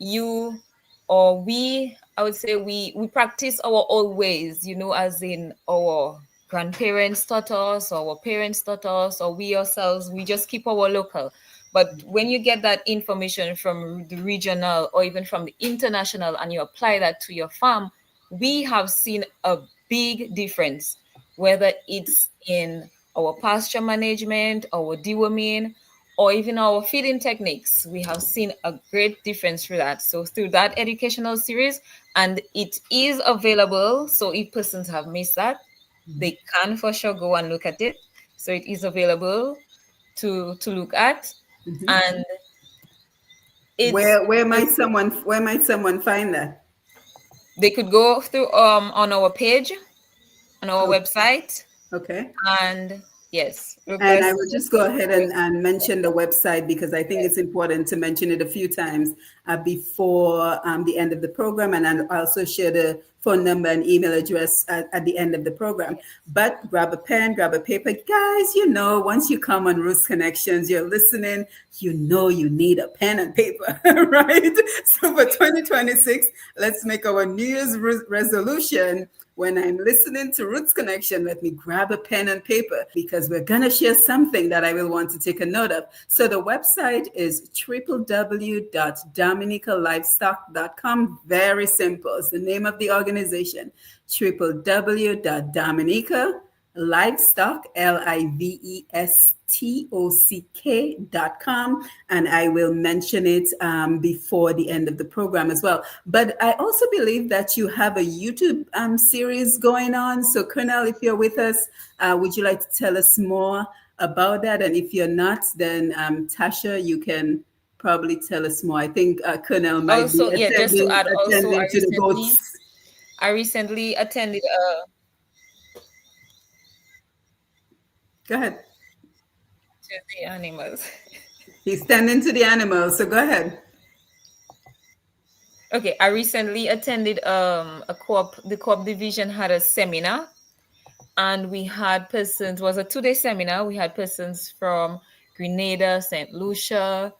you or we, I would say we practice our old ways, as in our grandparents taught us, or our parents taught us, or we ourselves, we just keep our local. But when you get that information from the regional or even from the international and you apply that to your farm, we have seen a big difference, whether it's in our pasture management, our deworming, or even our feeding techniques. We have seen a great difference through that. So through that educational series, and it is available. So if persons have missed that, they can for sure go and look at it. So it is available to look at, Mhm. and it's Where might someone find that? they could go through on our page, on our Oh, website, okay. and yes, And I request. will just go ahead and mention the website because I think it's important to mention it a few times before the end of the program. And I'll also share the phone number and email address at the end of the program. But grab a pen, grab a paper. Guys, once you come on Roots Connections, you're listening, you need a pen and paper, right? So for 2026, let's make our New Year's resolution. When I'm listening to Roots Connection, let me grab a pen and paper because we're going to share something that I will want to take a note of. So the website is www.dominicalivestock.com. Very simple. It's the name of the organization. www.dominica.livestock, livestock.com, and I will mention it before the end of the program as well. But I also believe that you have a YouTube series going on. So, Kernel, if you're with us, would you like to tell us more about that? And if you're not, then Tasha, you can probably tell us more. I think Kernel might be Also, yeah, just to add, also attending to the goats. I recently attended Go ahead. to the animals. He's tending to the animals. So go ahead. Okay, I recently attended a co-op. The co-op division had a seminar, and we had persons. It was a 2-day seminar. We had persons from Grenada, Saint Lucia,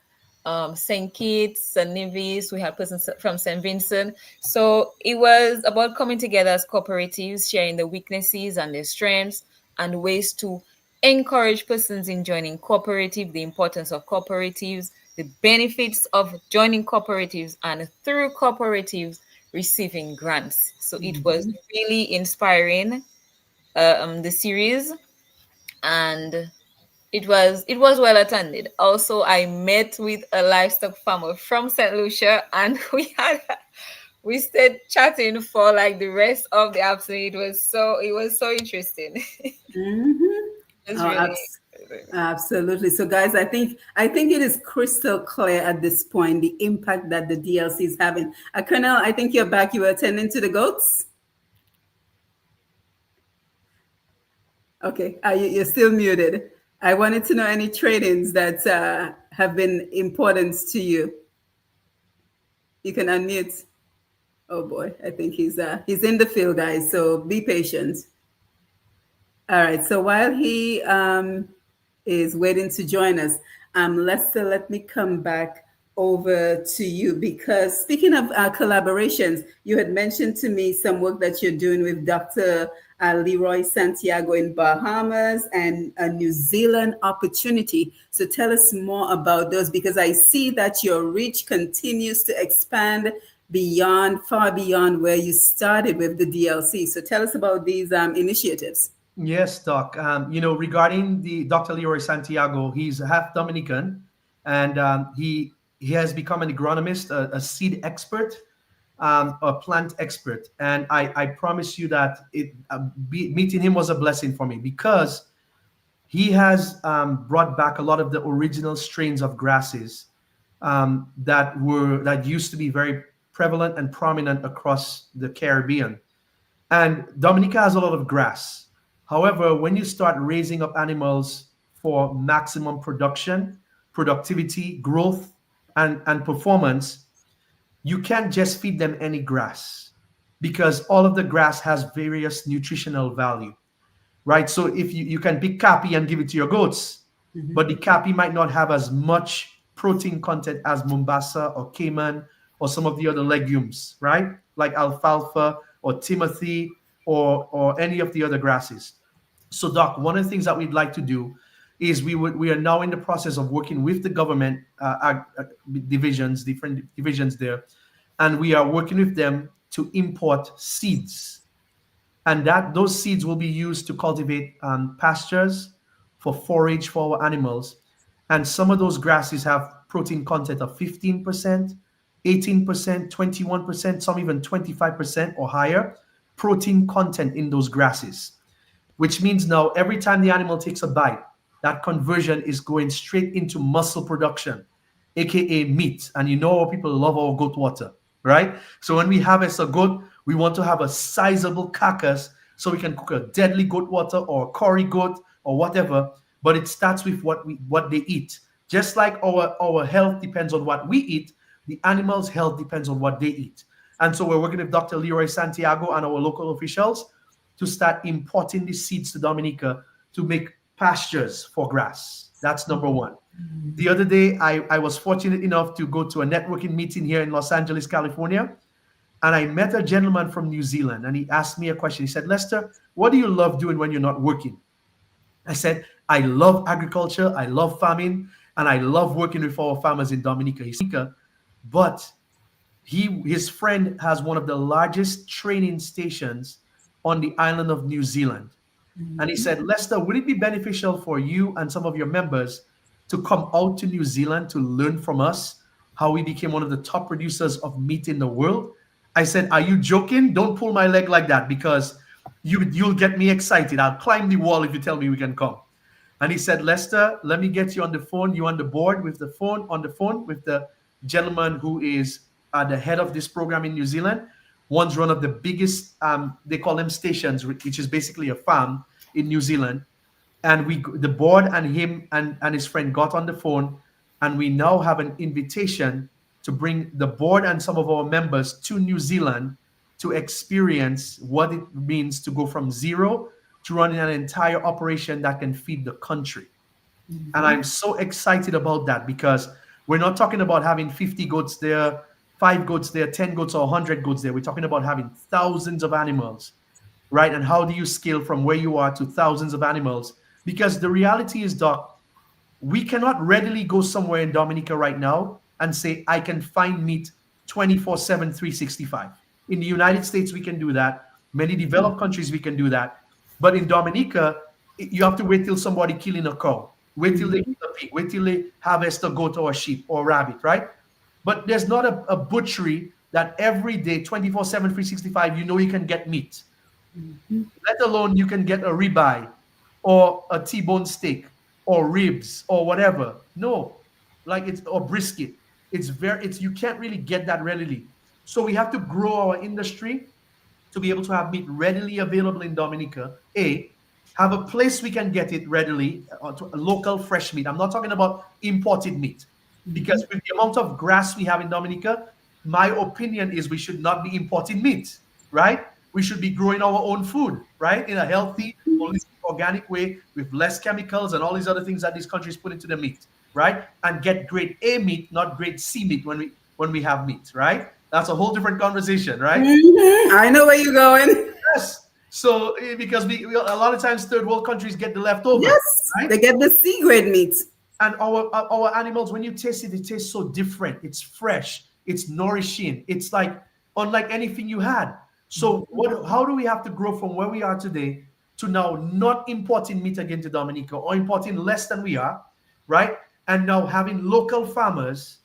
Saint Kitts, Saint Nevis. We had persons from Saint Vincent. So it was about coming together as cooperatives, sharing the weaknesses and their strengths, and ways to encourage persons in joining cooperative, the importance of cooperatives, the benefits of joining cooperatives, and through cooperatives receiving grants. So it was really inspiring, the series, and it was well attended. Also, I met with a livestock farmer from St. Lucia, and we stayed chatting for like the rest of the afternoon. It was so interesting. Mhm. It was Oh, really. absolutely. So, guys, I think it is crystal clear at this point the impact that the DLC is having. Colonel, I think you're back. You were attending to the goats. Okay, you're still muted. I wanted to know any trainings that have been important to you. You can unmute. Oh boy, I think he's in the field, guys. So be patient. All right. So while he is waiting to join us, Lester, let me come back over to you because speaking of collaborations, you had mentioned to me some work that you're doing with Dr. Leroy Santiago in Bahamas and a New Zealand opportunity. So tell us more about those because I see that your reach continues to expand far beyond where you started with the DLC. So tell us about these initiatives. Yes, Doc. Regarding the Dr. Leroy Santiago, he's half Dominican, and he has become an agronomist, a seed expert, a plant expert. And I promise you that meeting him was a blessing for me because he has brought back a lot of the original strains of grasses that used to be very prevalent and prominent across the Caribbean. And Dominica has a lot of grass. However, when you start raising up animals for maximum production, productivity, growth, and performance, you can't just feed them any grass because all of the grass has various nutritional value, right? So if you can pick capi and give it to your goats, but the capi might not have as much protein content as Mombasa or Cayman or some of the other legumes, right? Like alfalfa or Timothy or any of the other grasses. So, Doc, one of the things that we'd like to do is we are now in the process of working with the government divisions, different divisions there, and we are working with them to import seeds, and that those seeds will be used to cultivate pastures for forage for our animals. And some of those grasses have protein content of 15%, 18%, 21%, some even 25% or higher protein content in those grasses, which means now every time the animal takes a bite, that conversion is going straight into muscle production, aka meat. And you know people love our goat water, right? So when we harvest a goat, we want to have a sizable carcass so we can cook a deadly goat water or a curry goat or whatever. But it starts with what they eat. Just like our health depends on what we eat, the animal's health depends on what they eat. And so we're working with Dr. Leroy Santiago and our local officials to start importing these seeds to Dominica to make pastures for grass. That's number one. The other day, I was fortunate enough to go to a networking meeting here in Los Angeles, California. And I met a gentleman from New Zealand, and he asked me a question. He said, Lester, what do you love doing when you're not working? I said, I love agriculture, I love farming, and I love working with our farmers in Dominica. But his friend has one of the largest training stations on the island of New Zealand. And he said, Lester, would it be beneficial for you and some of your members to come out to New Zealand to learn from us how we became one of the top producers of meat in the world? I said, are you joking? Don't pull my leg like that because you'll get me excited. I'll climb the wall if you tell me we can come. And he said, Lester, let me get you on the phone. You on the board with the phone, on the phone with the gentleman who is the head of this program in New Zealand. One's one of the biggest, they call them stations, which is basically a farm in New Zealand. And the board and him and his friend got on the phone, and we now have an invitation to bring the board and some of our members to New Zealand to experience what it means to go from zero to running an entire operation that can feed the country. And I'm so excited about that because we're not talking about having 50 goats there, 5 goats there, 10 goats, or 100 goats there. We're talking about having thousands of animals, right? And how do you scale from where you are to thousands of animals? Because the reality is, Doc, we cannot readily go somewhere in Dominica right now and say, I can find meat 24/7, 365. In the United States, we can do that. Many developed countries, we can do that. But in Dominica, you have to wait till somebody killing a cow. Wait till they kill a pig. Wait till they harvest a goat or a sheep or a rabbit, right? But there's not a butchery that every day, 24/7, 365, you know you can get meat. Let alone you can get a ribeye or a T-bone steak or ribs or whatever. No, like it's or brisket. You can't really get that readily. So we have to grow our industry to be able to have meat readily available in Dominica. Have a place we can get it readily, a local fresh meat. I'm not talking about imported meat, because with the amount of grass we have in Dominica, my opinion is we should not be importing meat, right? We should be growing our own food, right? In a healthy, holistic, organic way with less chemicals and all these other things that these countries put into the meat, right? And get grade A meat, not grade C meat when we have meat, right? That's a whole different conversation, right? I know where you're going. Yes. So because we a lot of times third world countries get the leftovers. Yes, right? they get the C grade meat. And our animals, when you taste it, it tastes so different. It's fresh. It's nourishing. It's like unlike anything you had. So how do we have to grow from where we are today to now not importing meat again to Dominica or importing less than we are, right? And now having local farmers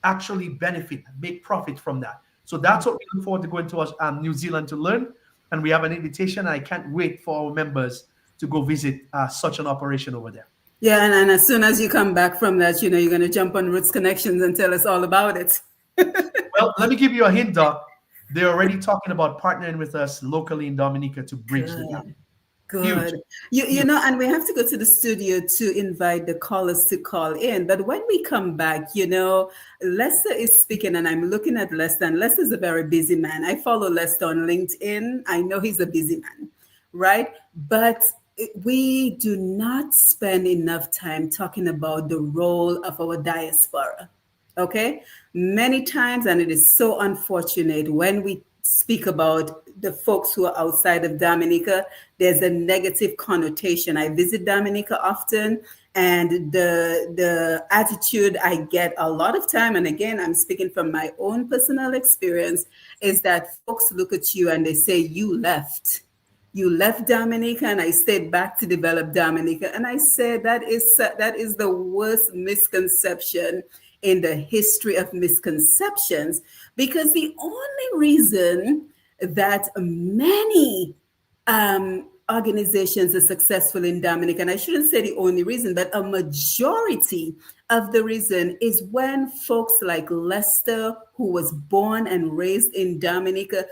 actually benefit, make profit from that. So that's what we look forward to going to New Zealand to learn. And we have an invitation. I can't wait for our members to go visit such an operation over there. Yeah, and as soon as you come back from that, you're going to jump on Roots Connections and tell us all about it. Well, let me give you a hint, Doc. They're already talking about partnering with us locally in Dominica to bridge the gap. Good. You know, and we have to go to the studio to invite the callers to call in. But when we come back, Lester is speaking, and I'm looking at Lester, and Lester's a very busy man. I follow Lester on LinkedIn. I know he's a busy man, right? But we do not spend enough time talking about the role of our diaspora. Okay? Many times, and it is so unfortunate when we speak about the folks who are outside of Dominica, there's a negative connotation. I visit Dominica often, and the attitude I get a lot of time, and again, I'm speaking from my own personal experience, is that folks look at you and they say, you left Dominica and I stayed back to develop Dominica. And I say that is the worst misconception in the history of misconceptions, because the only reason that many organizations are successful in Dominica, and I shouldn't say the only reason, but a majority of the reason is when folks like Lester, who was born and raised in Dominica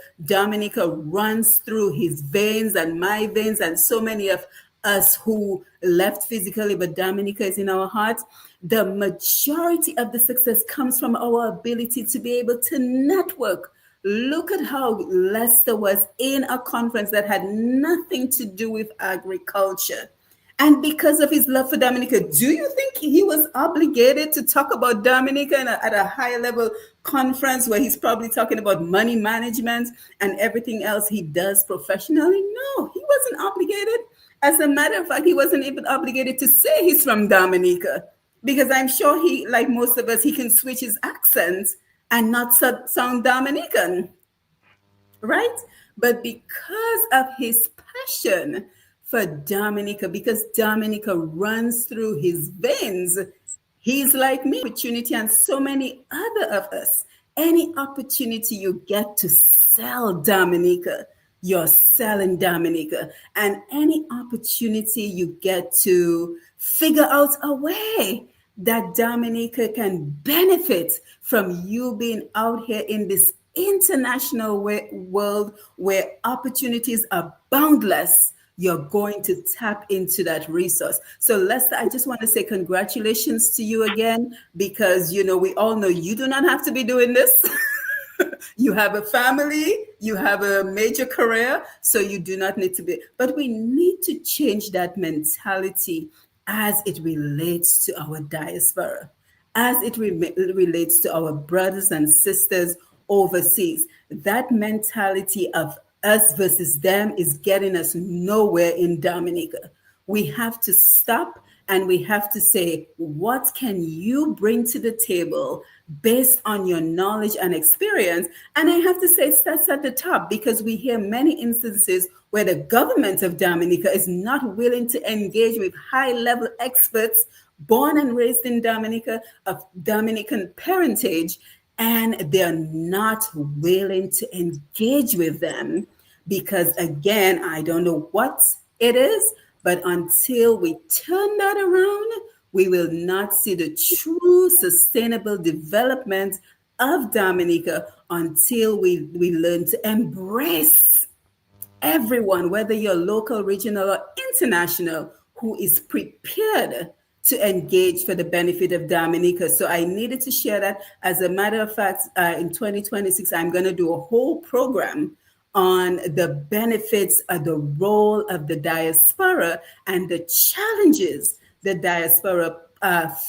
runs through his veins and my veins, and so many of us who left physically, but Dominica is in our hearts. The majority of the success comes from our ability to be able to network. Look at how Lester was in a conference that had nothing to do with agriculture. And because of his love for Dominica, do you think he was obligated to talk about Dominica at a high level conference where he's probably talking about money management and everything else he does professionally? No, he wasn't obligated. As a matter of fact, he wasn't even obligated to say he's from Dominica, because I'm sure he, like most of us, he can switch his accent and not sound Dominican, right? But because of his passion for Dominica, because Dominica runs through his veins, he's like me, opportunity, and so many other of us. Any opportunity you get to sell Dominica, you're selling Dominica. And any opportunity you get to figure out a way that Dominica can benefit from you being out here in this international world where opportunities are boundless, you're going to tap into that resource. So Lester, I just want to say congratulations to you again, because, we all know you do not have to be doing this. You have a family, you have a major career, so you do not need to be. But we need to change that mentality as it relates to our diaspora, as it relates to our brothers and sisters overseas. That mentality of us versus them is getting us nowhere in Dominica. We have to stop and we have to say, what can you bring to the table based on your knowledge and experience? And I have to say, it starts at the top, because we hear many instances where the government of Dominica is not willing to engage with high-level experts born and raised in Dominica, of Dominican parentage, and they're not willing to engage with them because, again, I don't know what it is, but until we turn that around, we will not see the true sustainable development of Dominica until we learn to embrace everyone, whether you're local, regional, or international, who is prepared to engage for the benefit of Dominica. So I needed to share that. As a matter of fact, in 2026, I'm going to do a whole program on the benefits of the role of the diaspora and the challenges the diaspora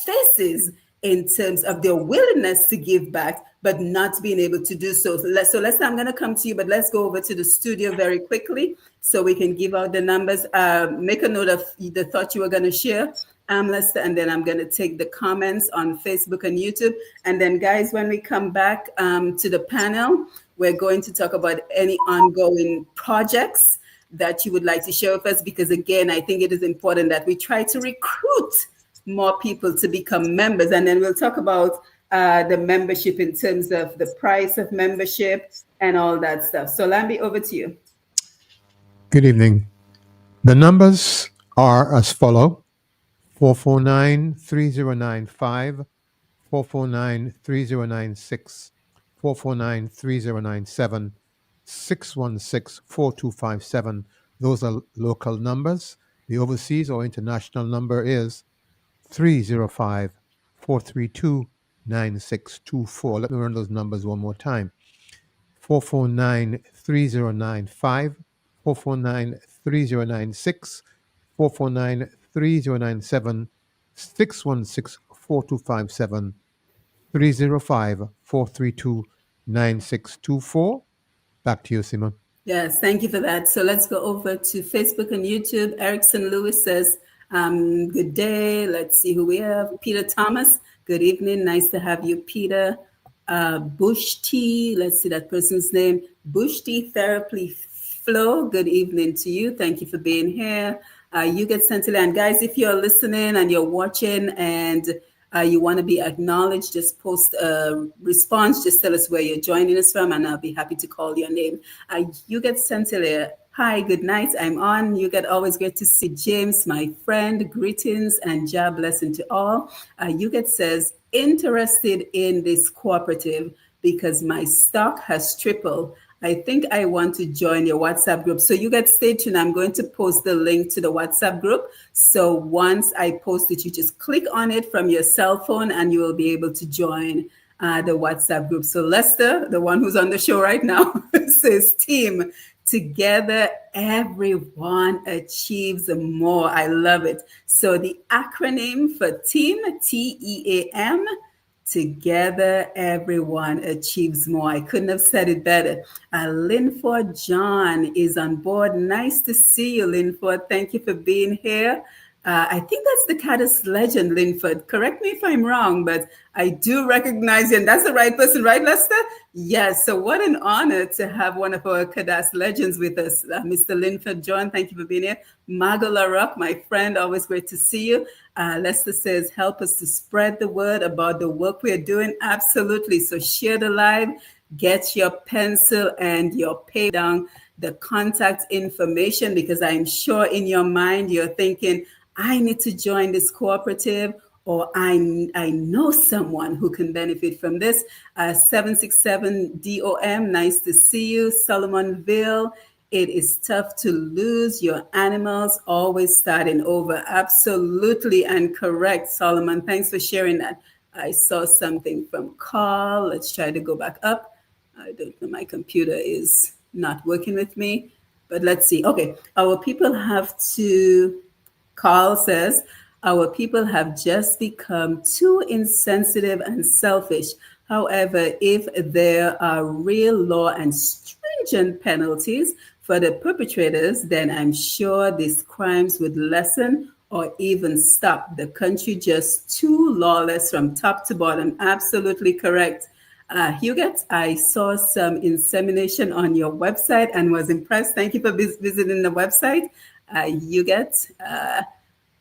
faces in terms of their willingness to give back, but not being able to do so. So let's, I'm going to come to you, but let's go over to the studio very quickly so we can give out the numbers. Make a note of the thought you were going to share, Lester, and then I'm going to take the comments on Facebook and YouTube. And then, guys, when we come back to the panel, we're going to talk about any ongoing projects that you would like to share with us? Because again, I think it is important that we try to recruit more people to become members. And then we'll talk about the membership in terms of the price of membership and all that stuff. So Lambi, over to you. Good evening. The numbers are as follow: 449-3095, 449-3096, 449-3097, 616-4257. Those are local numbers. The overseas or international number is 305-432-9624. Let me run those numbers one more time. 449-3095, 449-3096, 449-3097, 616-4257, 305-432-9624. Back to you, Simone. Yes, thank you for that. So let's go over to Facebook and YouTube. Erickson Lewis says, good day. Let's see who we have. Peter Thomas, good evening. Nice to have you, Peter. Bush T, let's see that person's name. Bush T Therapy Flow, good evening to you. Thank you for being here. You get sent to land. Guys, if you're listening and you're watching and you want to be acknowledged, just post a response. Just tell us where you're joining us from, and I'll be happy to call your name. You get sent to there. Hi, good night. I'm on. You get always great to see James, my friend. Greetings and job blessing to all. You get says, interested in this cooperative because my stock has tripled. I think I want to join your WhatsApp group. So you get stay tuned. I'm going to post the link to the WhatsApp group. So once I post it, you just click on it from your cell phone and you will be able to join the WhatsApp group. So Lester, the one who's on the show right now, says team. Together, everyone achieves more. I love it. So the acronym for team, TEAM, together, everyone achieves more. I couldn't have said it better. Linford John is on board. Nice to see you, Linford. Thank you for being here. I think that's the Caddis legend, Linford. Correct me if I'm wrong, but I do recognize you. And that's the right person, right, Lester? Yes. So what an honor to have one of our Caddis legends with us, Mr. Linford John. Thank you for being here. Margot LaRock, my friend, always great to see you. Lester says, help us to spread the word about the work we're doing. Absolutely. So share the live, get your pencil and your paper down, the contact information, because I'm sure in your mind you're thinking, I need to join this cooperative, or I know someone who can benefit from this. 767 DOM, nice to see you. Solomonville, it is tough to lose your animals, always starting over. Absolutely and correct, Solomon. Thanks for sharing that. I saw something from Carl. Let's try to go back up. I don't know, my computer is not working with me, but let's see. Okay, our people have to... Carl says, our people have just become too insensitive and selfish. However, if there are real law and stringent penalties for the perpetrators, then I'm sure these crimes would lessen or even stop. The country just too lawless from top to bottom. Absolutely correct. Huguette, I saw some insemination on your website and was impressed. Thank you for visiting the website. Huguette,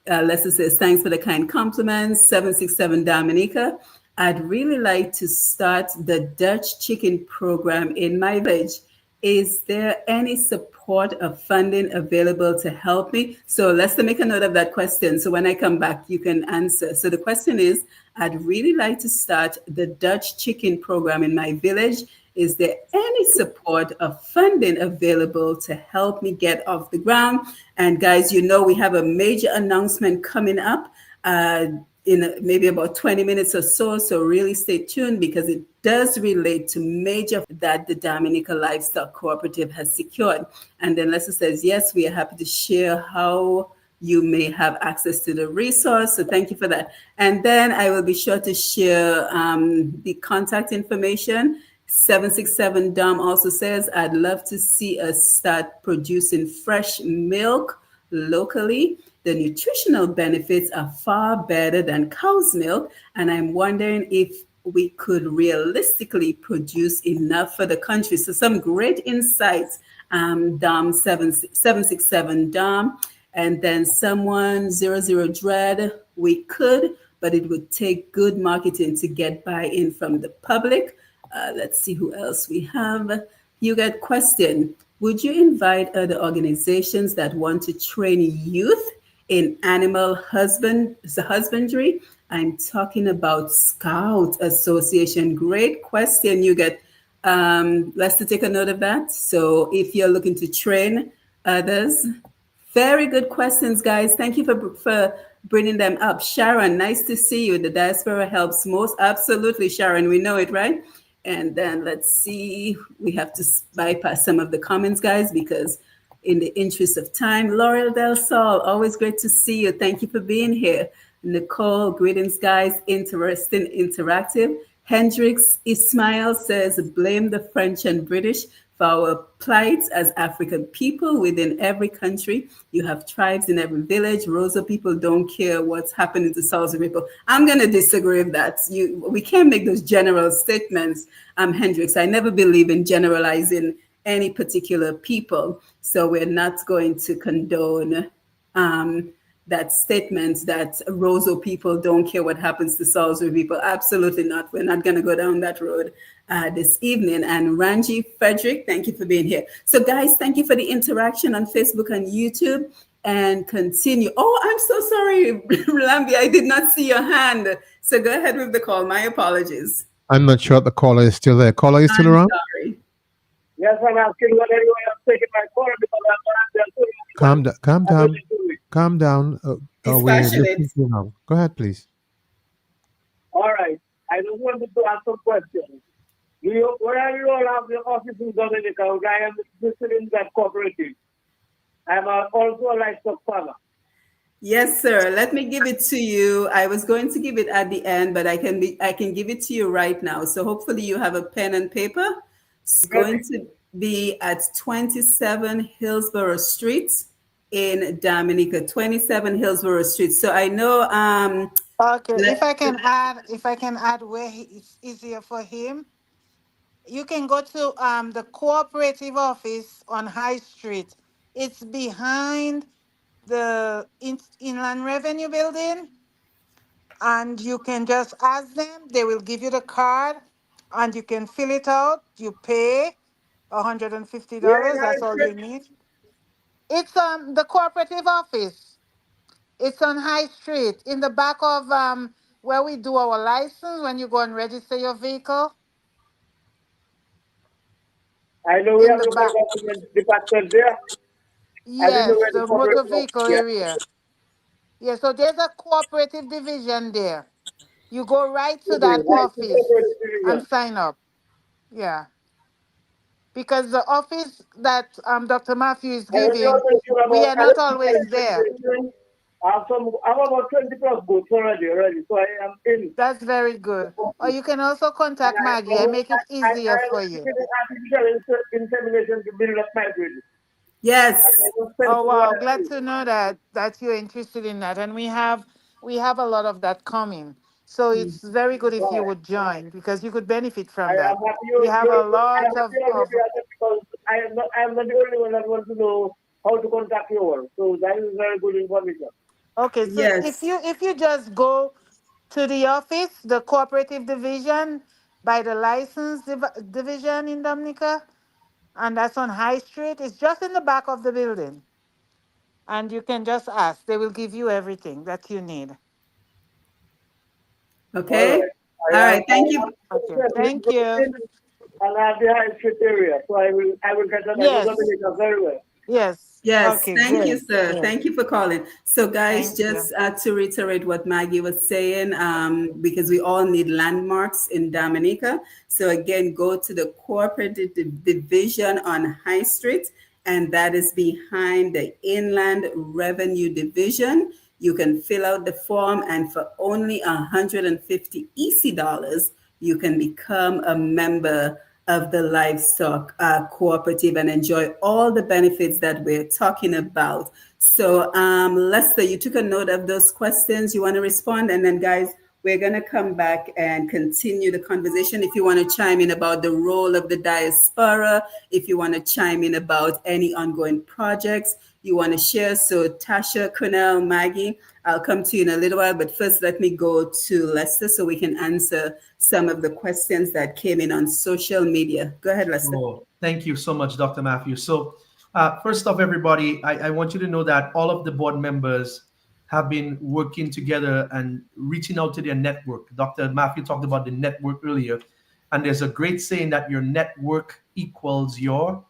Lester says, thanks for the kind compliments. 767 Dominica, I'd really like to start the Dutch chicken program in my village. Is there any support or funding available to help me? So Lester, make a note of that question. So when I come back, you can answer. So the question is, I'd really like to start the Dutch chicken program in my village. Is there any support or funding available to help me get off the ground? And guys, you know, we have a major announcement coming up in maybe about 20 minutes or so. So really stay tuned, because it does relate to major that the Dominica Livestock Cooperative has secured. And then Lester says, yes, we are happy to share how you may have access to the resource. So thank you for that. And then I will be sure to share the contact information. 767 Dom also says, I'd love to see us start producing fresh milk locally. The nutritional benefits are far better than cow's milk, and I'm wondering if we could realistically produce enough for the country. So some great insights Dom 767 Dom, and then someone 00 Dread. We could, but it would take good marketing to get buy-in from the public. Let's see who else we have. You get question. Would you invite other organizations that want to train youth in animal husbandry? I'm talking about Scout Association. Great question. You get let's take a note of that. So if you're looking to train others, very good questions, guys. Thank you for bringing them up. Sharon, nice to see you. The diaspora helps most. Absolutely, Sharon. We know it, right? And then let's see. We have to bypass some of the comments, guys, because in the interest of time. Laurel Del Sol, always great to see you. Thank you for being here. Nicole, greetings, guys. Interesting, interactive. Hendricks Ismael says, blame the French and British for our plight as African people within every country. You have tribes in every village. Rosa people don't care what's happening to Southern people. I'm going to disagree with that. We can't make those general statements, Hendricks. I never believe in generalizing any particular people. So we're not going to condone that statement that Rosa people don't care what happens to Salisbury people. Absolutely not. We're not going to go down that road this evening. And Ranji Frederick, thank you for being here. So guys, thank you for the interaction on Facebook and YouTube, and continue. Oh, I'm so sorry, Lambi, I did not see your hand. So go ahead with the call. My apologies. I'm not sure if the caller is still there. Caller, is still around? Sorry. Yes, I'm asking whether you are taking my call because I'm not there. Calm down. We're listening to you now. Go ahead, please. All right. I just wanted to ask some questions. Where you all have your office in Dominica? I am interested in that cooperative. I'm also a livestock farmer. Yes, sir. Let me give it to you. I was going to give it at the end, but I can give it to you right now. So hopefully you have a pen and paper. It's going to be at 27 Hillsborough Street in Dominica. 27 Hillsborough Street. So I know. Okay, if I can add where it's easier for him, you can go to the cooperative office on High Street. It's behind the Inland Revenue Building, and you can just ask them. They will give you the card, and you can fill it out. You pay $150. That's all you need. It's the cooperative office. It's on High Street, in the back of where we do our license when you go and register your vehicle. I know we have the department there. Yes, the motor vehicle area. Yeah, so there's a cooperative division there. You go right to that office and sign up. Yeah. Because the office that Dr. Mathieu is giving, we are not always there. I'm about 20 plus books already, so I am in. That's very good. Or you can also contact Maggie. I make it easier for you. Artificial insemination to build up my breed. Yes. Oh wow, glad to know that you're interested in that, and we have a lot of that coming. So it's very good if you would join, because you could benefit from that. We have a lot of. Because I am not the only one that wants to know how to contact you all. So that is very good information. Okay, so if you just go to the office, the cooperative division by the license division in Dominica, and that's on High Street. It's just in the back of the building. And you can just ask. They will give you everything that you need. Okay. All right. Thank you. Okay. Thank you. And I have the High Street area, so I will get that. Yes. Very well. Yes. Yes, okay, thank you, sir. Yeah. Thank you for calling. So, guys, just to reiterate what Maggie was saying, because we all need landmarks in Dominica. So, again, go to the cooperative division on High Street, and that is behind the Inland Revenue Division. You can fill out the form, and for only $150 EC, you can become a member of the Livestock Cooperative and enjoy all the benefits that we're talking about. So, Lester, you took a note of those questions. You want to respond? And then, guys, We're going to come back and continue the conversation. If you want to chime in about the role of the diaspora, if you want to chime in about any ongoing projects you want to share. So Tasha, Kernel, Maggie, I'll come to you in a little while, but first let me go to Lester so we can answer some of the questions that came in on social media. Go ahead, Lester. Oh, thank you so much, Dr. Mathieu. So first off, everybody, I want you to know that all of the board members have been working together and reaching out to their network. Dr. Mathieu talked about the network earlier, and there's a great saying that your network equals your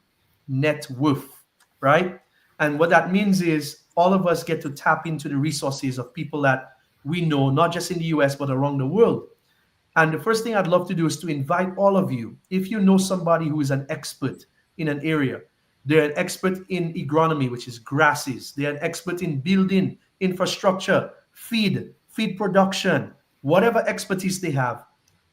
net worth, right? And what that means is all of us get to tap into the resources of people that we know, not just in the US, but around the world. And the first thing I'd love to do is to invite all of you, if you know somebody who is an expert in an area, they're an expert in agronomy, which is grasses, they're an expert in building infrastructure, feed production, whatever expertise they have,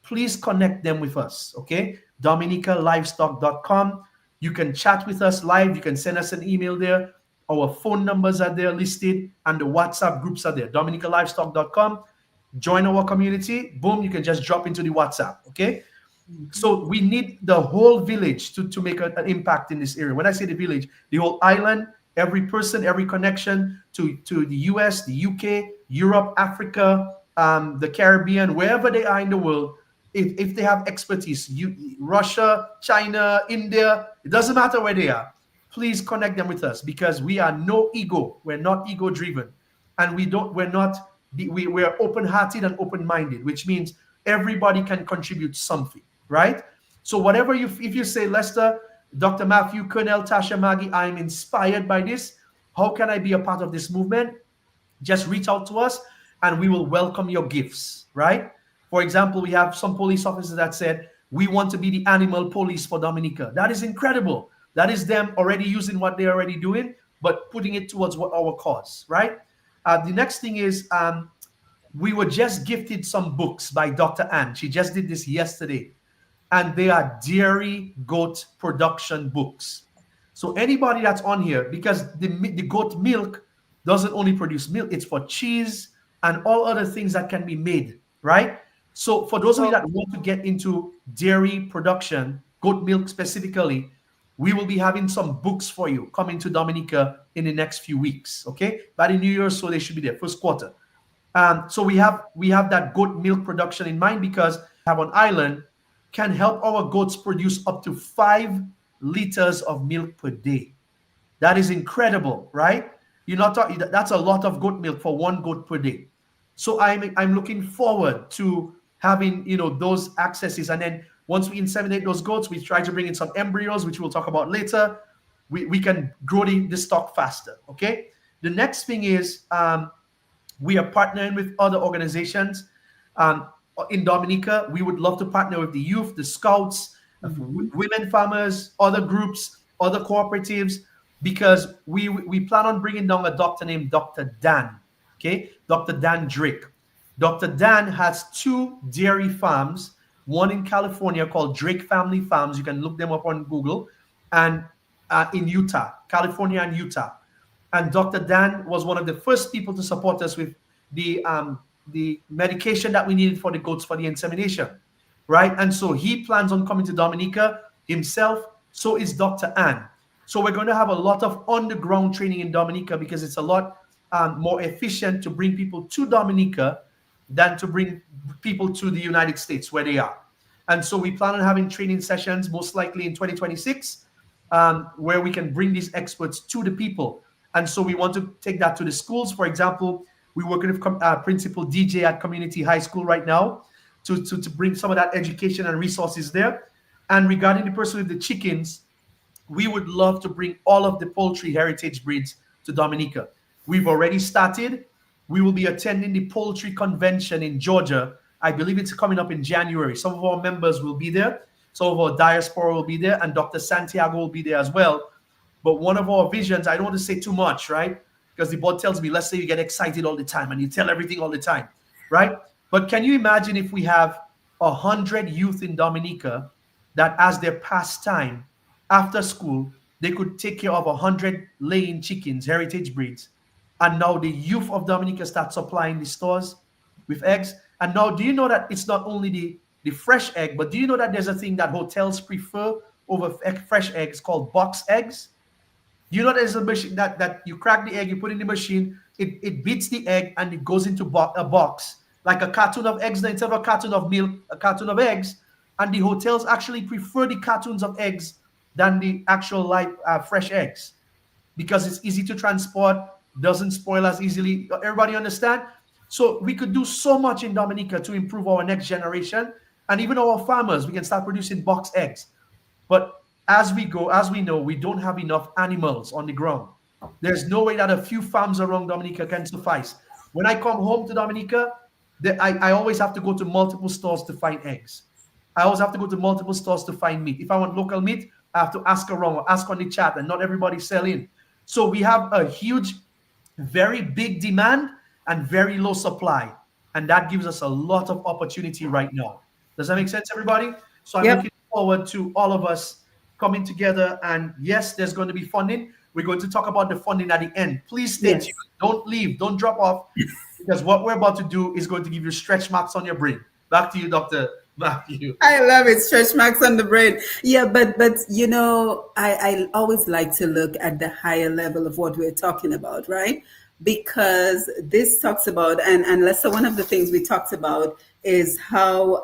please connect them with us, okay? DominicaLivestock.com. You can chat with us live. You can send us an email there. Our phone numbers are there listed, and the WhatsApp groups are there. DominicaLivestock.com. Join our community. Boom, you can just drop into the WhatsApp, okay? So we need the whole village to make an impact in this area. When I say the village, the whole island, every person, every connection to the US, the UK, Europe, Africa, the Caribbean, wherever they are in the world, if they have expertise, Russia, China, India, it doesn't matter where they are, please connect them with us, because we are no ego. We're not ego driven, and we're open-hearted and open-minded, which means everybody can contribute something, right? So whatever if you say, Lester, Dr. Mathieu, Kernel, Tasha, Maggie, I'm inspired by this, how can I be a part of this movement? Just reach out to us and we will welcome your gifts, right? For example, we have some police officers that said, we want to be the animal police for Dominica. That is incredible. That is them already using what they're already doing, but putting it towards our cause, right? The next thing is, we were just gifted some books by Dr. Ann. She just did this yesterday. And they are dairy goat production books. So anybody that's on here, because the goat milk doesn't only produce milk, it's for cheese and all other things that can be made, right? So for those of you that want to get into dairy production, goat milk specifically, we will be having some books for you coming to Dominica in the next few weeks, okay? By the New Year, so they should be there, first quarter. So we have that goat milk production in mind, because we have an island can help our goats produce up to 5 liters of milk per day. That is incredible, right? You're not talking, that's a lot of goat milk for one goat per day. So I'm looking forward to having those accesses, and then once we inseminate those goats, we try to bring in some embryos, which we'll talk about later. We can grow the stock faster. Okay. The next thing is we are partnering with other organizations in Dominica. We would love to partner with the youth, the scouts, women farmers, other groups, other cooperatives, because we plan on bringing down a doctor named Dr. Dan. Okay, Dr. Dan Drake. Dr. Dan has 2 dairy farms, one in California called Drake Family Farms. You can look them up on Google, and in Utah, California and Utah. And Dr. Dan was one of the first people to support us with the medication that we needed for the goats for the insemination, right? And so he plans on coming to Dominica himself. So is Dr. Ann. So we're going to have a lot of on-the-ground training in Dominica, because it's a lot more efficient to bring people to Dominica than to bring people to the United States where they are. And so we plan on having training sessions, most likely in 2026, where we can bring these experts to the people. And so we want to take that to the schools. For example, we're working with Principal DJ at Community High School right now to bring some of that education and resources there. And regarding the person with the chickens, we would love to bring all of the poultry heritage breeds to Dominica. We've already started. We will be attending the poultry convention in Georgia. I believe it's coming up in January. Some of our members will be there. Some of our diaspora will be there, and Dr. Santiago will be there as well. But one of our visions, I don't want to say too much, right? Because the board tells me, let's say you get excited all the time and you tell everything all the time, right? But can you imagine if we have 100 youth in Dominica that, as their pastime after school, they could take care of 100 laying chickens, heritage breeds, and now the youth of Dominica start supplying the stores? with eggs. And now, do you know that it's not only the fresh egg, but do you know that there's a thing that hotels prefer over fresh eggs called box eggs? You know there's a machine that you crack the egg, you put it in the machine, it beats the egg and it goes into a box, like a carton of eggs. Instead of a carton of milk, a carton of eggs. And the hotels actually prefer the cartons of eggs than the actual live fresh eggs, because it's easy to transport, doesn't spoil as easily. Everybody understand? So we could do so much in Dominica to improve our next generation, and even our farmers. We can start producing box eggs. But as we go, as we know, we don't have enough animals on the ground. There's no way that a few farms around Dominica can suffice. When I come home to Dominica, I always have to go to multiple stores to find eggs. I always have to go to multiple stores to find meat. If I want local meat, I have to ask around or ask on the chat, and not everybody's selling. So we have a huge, very big demand and very low supply. And that gives us a lot of opportunity right now. Does that make sense, everybody? So I'm looking forward to all of us coming together. And yes, there's going to be funding. We're going to talk about the funding at the end. Please stay tuned. Don't leave. Don't drop off. Because what we're about to do is going to give you stretch marks on your brain. Back to you, Dr. Mathieu. I love it. Stretch marks on the brain. Yeah, but you know, I always like to look at the higher level of what we're talking about, right? Because this talks about, and Lester, one of the things we talked about is how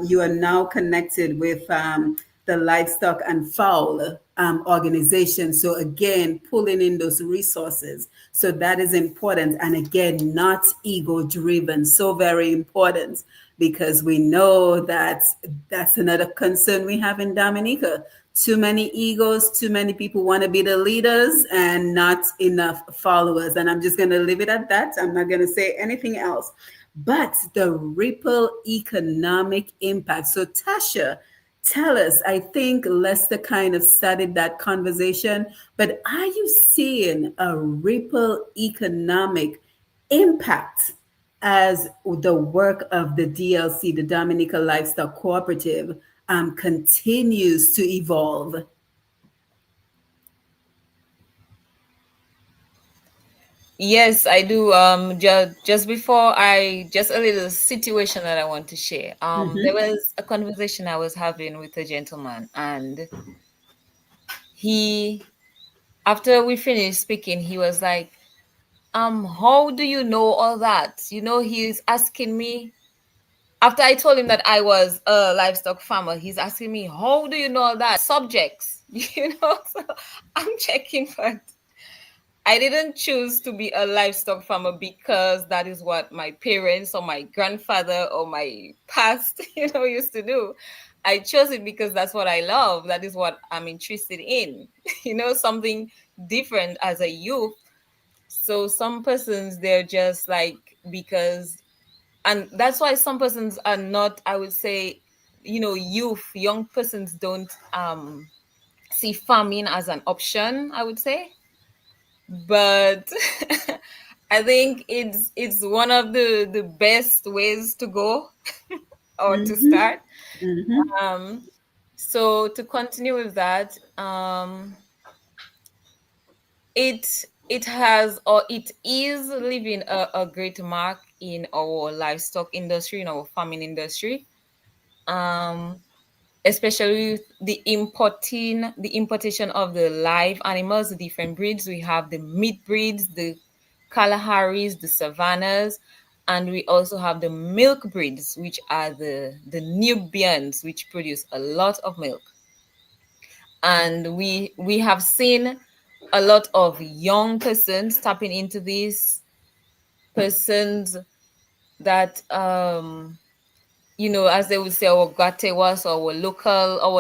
you are now connected with the livestock and fowl organization. So again, pulling in those resources. So that is important. And again, not ego driven. So very important, because we know that that's another concern we have in Dominica. Too many egos, too many people want to be the leaders and not enough followers. And I'm just going to leave it at that. I'm not going to say anything else. But the ripple economic impact. So Tasha, tell us, I think Lester kind of started that conversation, but are you seeing a ripple economic impact as the work of the DLC, the Dominica Livestock Cooperative, continues to evolve? Yes, I do. Just before just a little situation that I want to share. There was a conversation I was having with a gentleman, and after we finished speaking, he was like, how do you know all that? You know, he's asking me, after I told him that I was a livestock farmer, he's asking me, how do you know all that? Subjects, you know, so I'm checking for it. I didn't choose to be a livestock farmer because that is what my parents or my grandfather or my past, used to do. I chose it because that's what I love. That is what I'm interested in, something different as a youth. So some persons, they're just like, and that's why some persons are not, I would say, young persons don't see farming as an option, I would say. But I think it's one of the best ways to go or to start. So to continue with that, it has, or it is leaving a great mark in our livestock industry, in our farming industry. Especially the importation of the live animals, the different breeds. We have the meat breeds, the Kalaharis, the Savannahs, and we also have the milk breeds, which are the Nubians, which produce a lot of milk. And we have seen a lot of young persons tapping into these persons that as they would say, our gatewas, our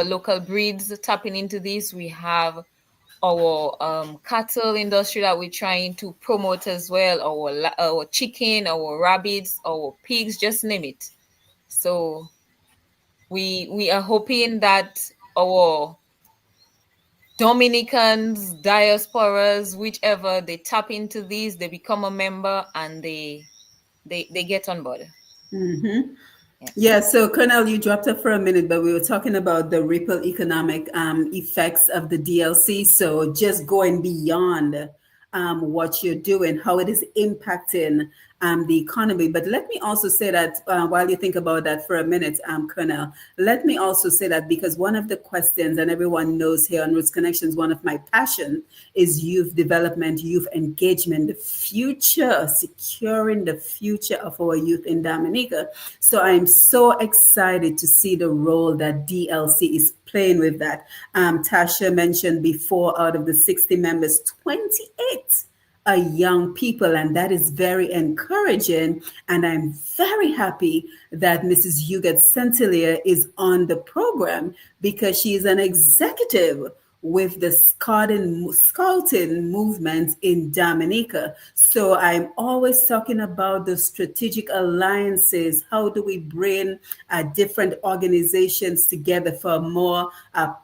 local breeds tapping into this. We have our cattle industry that we're trying to promote as well, our chicken, our rabbits, our pigs, just name it. So we are hoping that our Dominicans, diasporas, whichever, they tap into these, they become a member, and they get on board. Yeah, so Kernel, you dropped up for a minute, but we were talking about the ripple economic effects of the DLC. So just going beyond what you're doing, how it is impacting the economy. But let me also say that while you think about that for a minute, Kernel, let me also say that because one of the questions, and everyone knows here on Roots Connections, one of my passion is youth development, youth engagement, the future, securing the future of our youth in Dominica. So I'm so excited to see the role that DLC is playing with that. Tasha mentioned before, out of the 60 members, 28 are young people, and that is very encouraging. And I'm very happy that Mrs. Huguette Centilier is on the program because she is an executive with the scouting movement in Dominica. So I'm always talking about the strategic alliances. How do we bring different organizations together for a more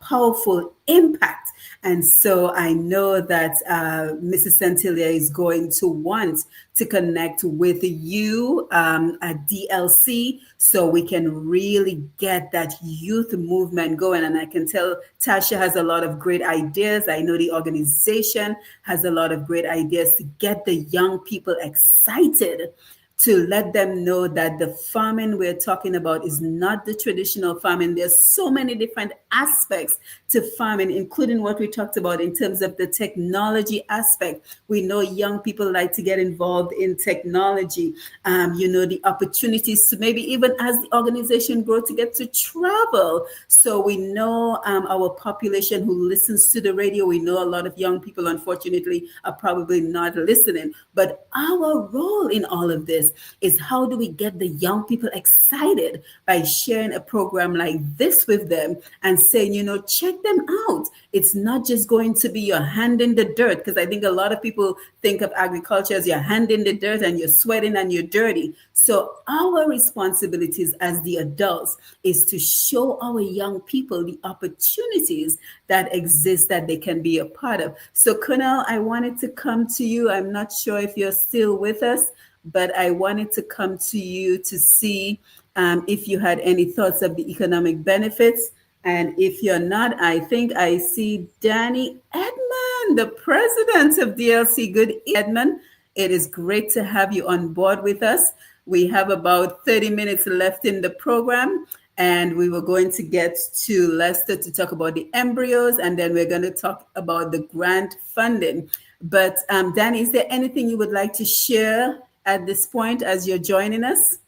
powerful impact? And so I know that Mrs. Centilla is going to want to connect with you at DLC so we can really get that youth movement going. And I can tell Tasha has a lot of great ideas. I know the organization has a lot of great ideas to get the young people excited, to let them know that the farming we're talking about is not the traditional farming. There's so many different aspects to farming, including what we talked about in terms of the technology aspect. We know young people like to get involved in technology. The opportunities to maybe even as the organization grow to get to travel. So we know our population who listens to the radio, we know a lot of young people, unfortunately, are probably not listening. But our role in all of this is how do we get the young people excited by sharing a program like this with them and saying, check them out. It's not just going to be your hand in the dirt, because I think a lot of people think of agriculture as your hand in the dirt and you're sweating and you're dirty. So our responsibilities as the adults is to show our young people the opportunities that exist that they can be a part of. So Kernel, I wanted to come to you. I'm not sure if you're still with us, but I wanted to come to you to see if you had any thoughts of the economic benefits. And if you're not, I think I see Danny Edmond, the president of DLC. Good evening, Edmond. It is great to have you on board with us. We have about 30 minutes left in the program, and we were going to get to Lester to talk about the embryos, and then we're going to talk about the grant funding. But Danny, is there anything you would like to share at this point as you're joining us?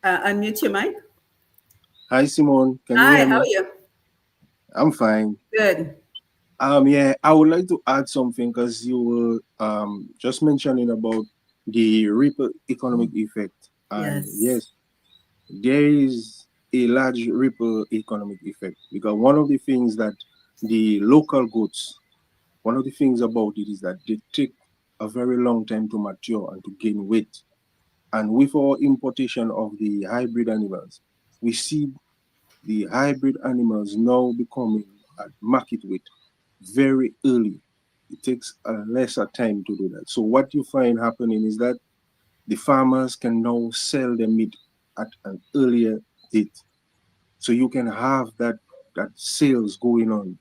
Unmute your mic. Hi, Simone. Can you Hi, hear me? how are you? I'm fine. Good. Yeah, I would like to add something because you were just mentioning about the ripple economic effect. And yes, there is a large ripple economic effect because one of the things that the local goods, one of the things about it is that they take a very long time to mature and to gain weight. And with our importation of the hybrid animals, we see the hybrid animals now becoming at market weight very early. It takes a lesser time to do that. So what you find happening is that the farmers can now sell their meat at an earlier date. So you can have that sales going on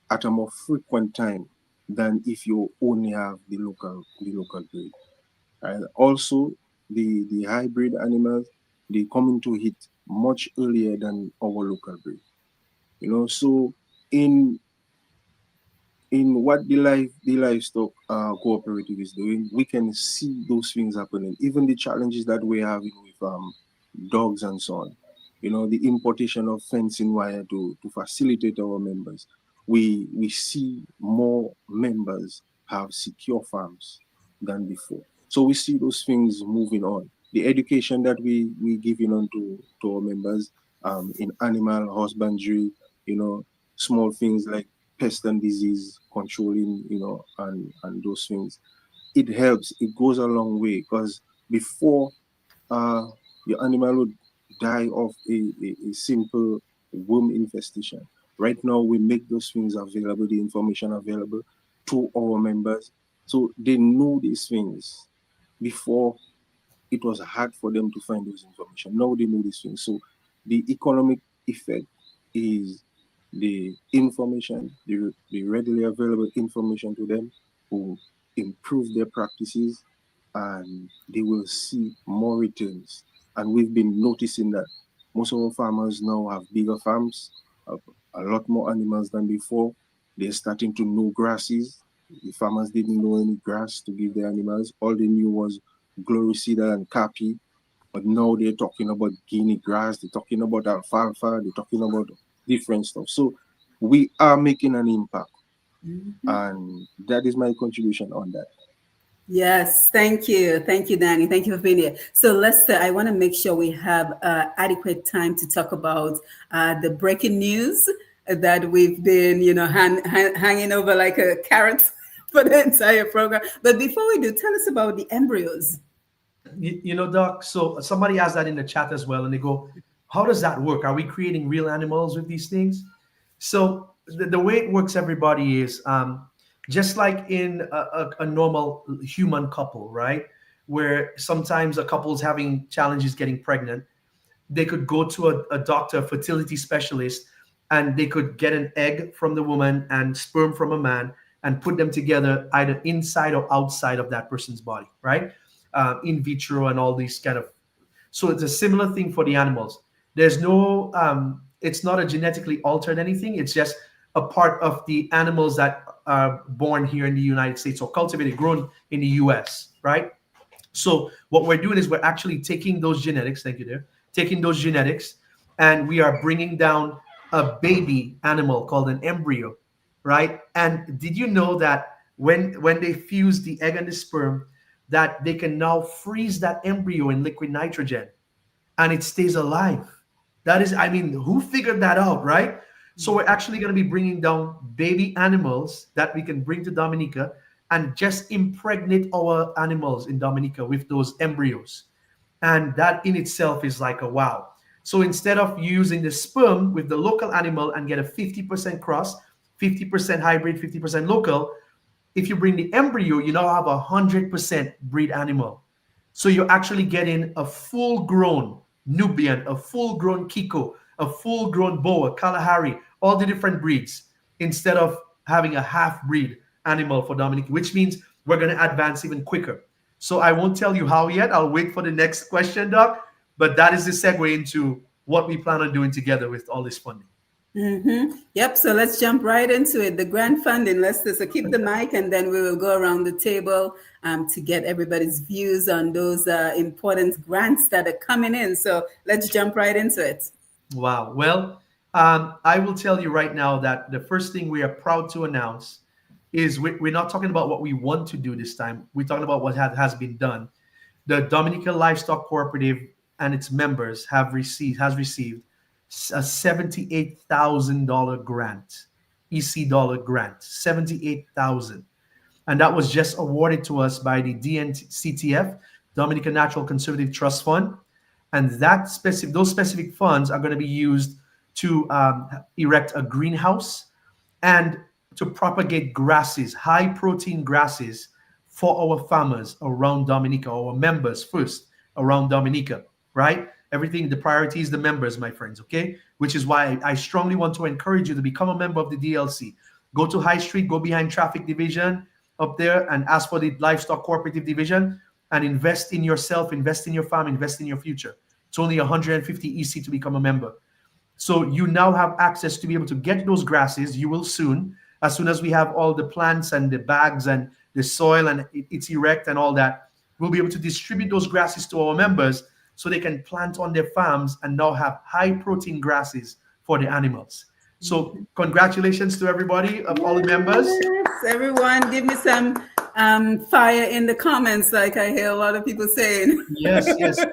at a more frequent time than if you only have the local breed. And also the hybrid animals, they come into heat much earlier than our local breed. So in what the livestock cooperative is doing, we can see those things happening. Even the challenges that we're having with dogs and so on. The importation of fencing wire to facilitate our members. We see more members have secure farms than before. So we see those things moving on. The education that we giving on to our members in animal husbandry, small things like pest and disease controlling, and those things. It helps. It goes a long way because before your animal would die of a simple worm infestation. Right now, we make those things available, the information available to our members. So they know these things before it was hard for them to find those information. Now they know these things. So the economic effect is the information, the readily available information to them who improve their practices and they will see more returns. And we've been noticing that most of our farmers now have bigger farms, have a lot more animals than before. They're starting to know grasses. The farmers didn't know any grass to give their animals. All they knew was gloricida and capi. But now they're talking about guinea grass, they're talking about alfalfa, they're talking about different stuff. So we are making an impact. And that is my contribution on that. Yes, thank you. Thank you, Danny. Thank you for being here. So, Lester, I want to make sure we have adequate time to talk about the breaking news that we've been, hanging over like a carrot for the entire program. But before we do, tell us about the embryos. Doc, so somebody asked that in the chat as well, and they go, how does that work? Are we creating real animals with these things? So the way it works, everybody, is just like in a normal human couple, right? Where sometimes a couple's having challenges getting pregnant, they could go to a doctor, a fertility specialist, and they could get an egg from the woman and sperm from a man and put them together either inside or outside of that person's body, right? In vitro and all these kind of. So it's a similar thing for the animals. There's no, it's not a genetically altered anything. It's just a part of the animals that are born here in the United States or cultivated, grown in the US, right? So what we're doing is we're actually taking those genetics, thank you there, taking those genetics, and we are bringing down a baby animal called an embryo, right? And did you know that when they fuse the egg and the sperm, that they can now freeze that embryo in liquid nitrogen and it stays alive? That is, I mean, who figured that out, right? So we're actually going to be bringing down baby animals that we can bring to Dominica and just impregnate our animals in Dominica with those embryos. And that in itself is like a wow. So instead of using the sperm with the local animal and get a 50% cross, 50% hybrid, 50% local, if you bring the embryo, you now have 100% breed animal. So you're actually getting a full-grown Nubian, a full-grown Kiko, a full-grown Boa, Kalahari, all the different breeds, instead of having a half-breed animal for Dominica, which means we're going to advance even quicker. So I won't tell you how yet. I'll wait for the next question, Doc. But that is the segue into what we plan on doing together with all this funding. Yep. So let's jump right into it. The grant funding, Lester. So keep the mic, and then we will go around the table to get everybody's views on those important grants that are coming in. So let's jump right into it. Wow. Well, I will tell you right now that the first thing we are proud to announce is we're not talking about what we want to do this time. We're talking about what has been done. The Dominica Livestock Cooperative and its members has received a $78,000 grant, EC dollar grant, $78,000, and that was just awarded to us by the DNCTF, Dominica Natural Conservative Trust Fund, and those specific funds are going to be used to erect a greenhouse and to propagate grasses, high protein grasses for our farmers around Dominica, our members first around Dominica, right? Everything, the priority is the members, my friends, okay? Which is why I strongly want to encourage you to become a member of the DLC. Go to High Street, go behind Traffic Division up there and ask for the Livestock Cooperative Division and invest in yourself, invest in your farm, invest in your future. It's only 150 EC to become a member. So you now have access to be able to get those grasses. You will soon, as soon as we have all the plants and the bags and the soil and it's erect and all that, we'll be able to distribute those grasses to our members so they can plant on their farms and now have high protein grasses for the animals. So congratulations to everybody, of all the members. Yes, everyone, give me some fire in the comments, like I hear a lot of people saying. Yes.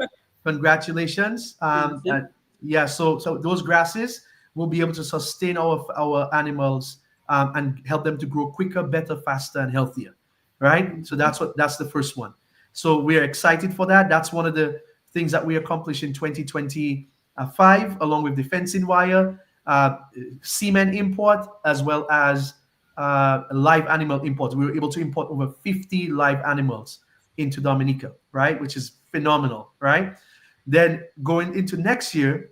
Congratulations. So those grasses will be able to sustain our animals and help them to grow quicker, better, faster, and healthier. Right? So that's the first one. So we are excited for that. That's one of the things that we accomplished in 2025, along with the fencing wire, semen import, as well as live animal import. We were able to import over 50 live animals into Dominica, right? Which is phenomenal, right? Then going into next year,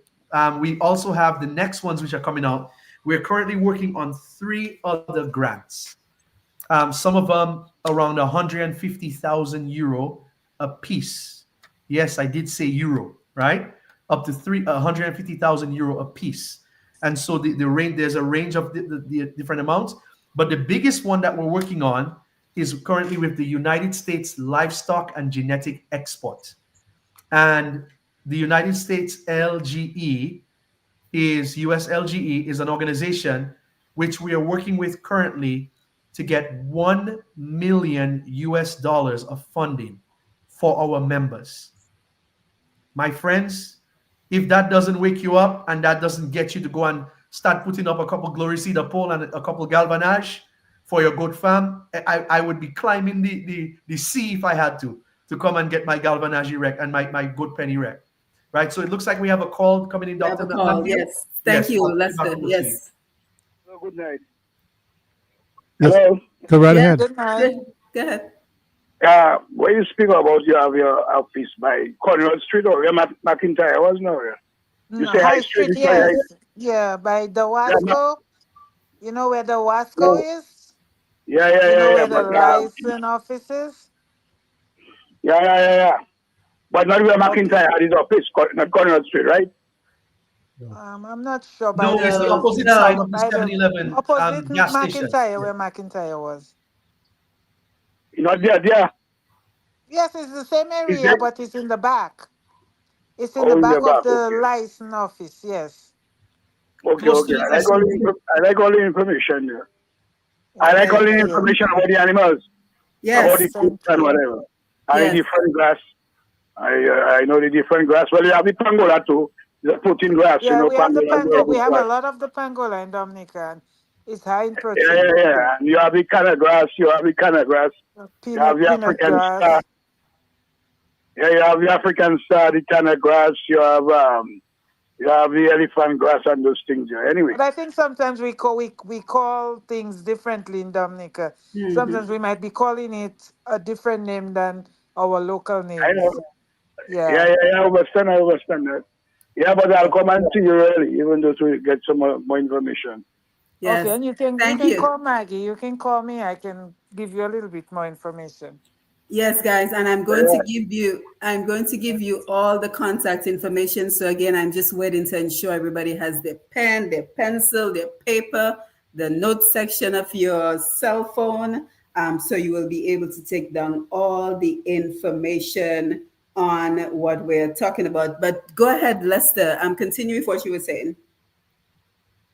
we also have the next ones which are coming out. We're currently working on 3 other grants. Some of them around €150,000 a piece. Yes, I did say euro, right? Up to 150,000 euro a piece. And so the range, there's a range of the different amounts. But the biggest one that we're working on is currently with the United States Livestock and Genetic Export. And the United States LGE US LGE is an organization which we are working with currently to get $1 million of funding for our members. My friends, if that doesn't wake you up and that doesn't get you to go and start putting up a couple glory seeder pole and a couple galvanage for your goat farm, I would be climbing the sea if I had to come and get my galvanage erect and my goat pen erect. Right, so it looks like we have a call coming in, Dr. Yes, thank you, Lester. Yes. Oh, good night. Yes. Hello. Go right ahead. Good night. Go ahead. When you speak about you have your office by Kernel Street or McIntyre, wasn't it? You say High Street, yes. Yeah, by the Wasco. You know where the Wasco is? Yeah. Where the license office is? Yeah. But not where McIntyre had his office, not Kernel Street, right? I'm not sure. No, it's the opposite side of the 7-Eleven opposite gas McIntyre, station. where McIntyre was. Not there. Yes, it's the same area, but it's in the back. It's in the back of the license office, yes. Okay. I like all the information here. I like all the information about the animals. Yes. About the food and whatever. And the different grass. I know the different grass. Well, you have the pangola too. The protein grass. Yeah, we have the pangola. We have a lot of the pangola in Dominica. And it's high in protein. Yeah. And you have the canna grass. You have the African star. Yeah, you have the African star, the canna grass. You have the elephant grass and those things. Anyway. But I think sometimes we call things differently in Dominica. Mm-hmm. Sometimes we might be calling it a different name than our local names. I know. Yeah. I understand that. Yeah, but I'll come and see you early, even though to get some more information. Yes. Okay, and you can call Maggie. You can call me. I can give you a little bit more information. Yes, guys, and I'm going to give you all the contact information. So again, I'm just waiting to ensure everybody has their pen, their pencil, their paper, the note section of your cell phone. So you will be able to take down all the information on what we're talking about. But go ahead, Lester. I'm continuing with what you were saying.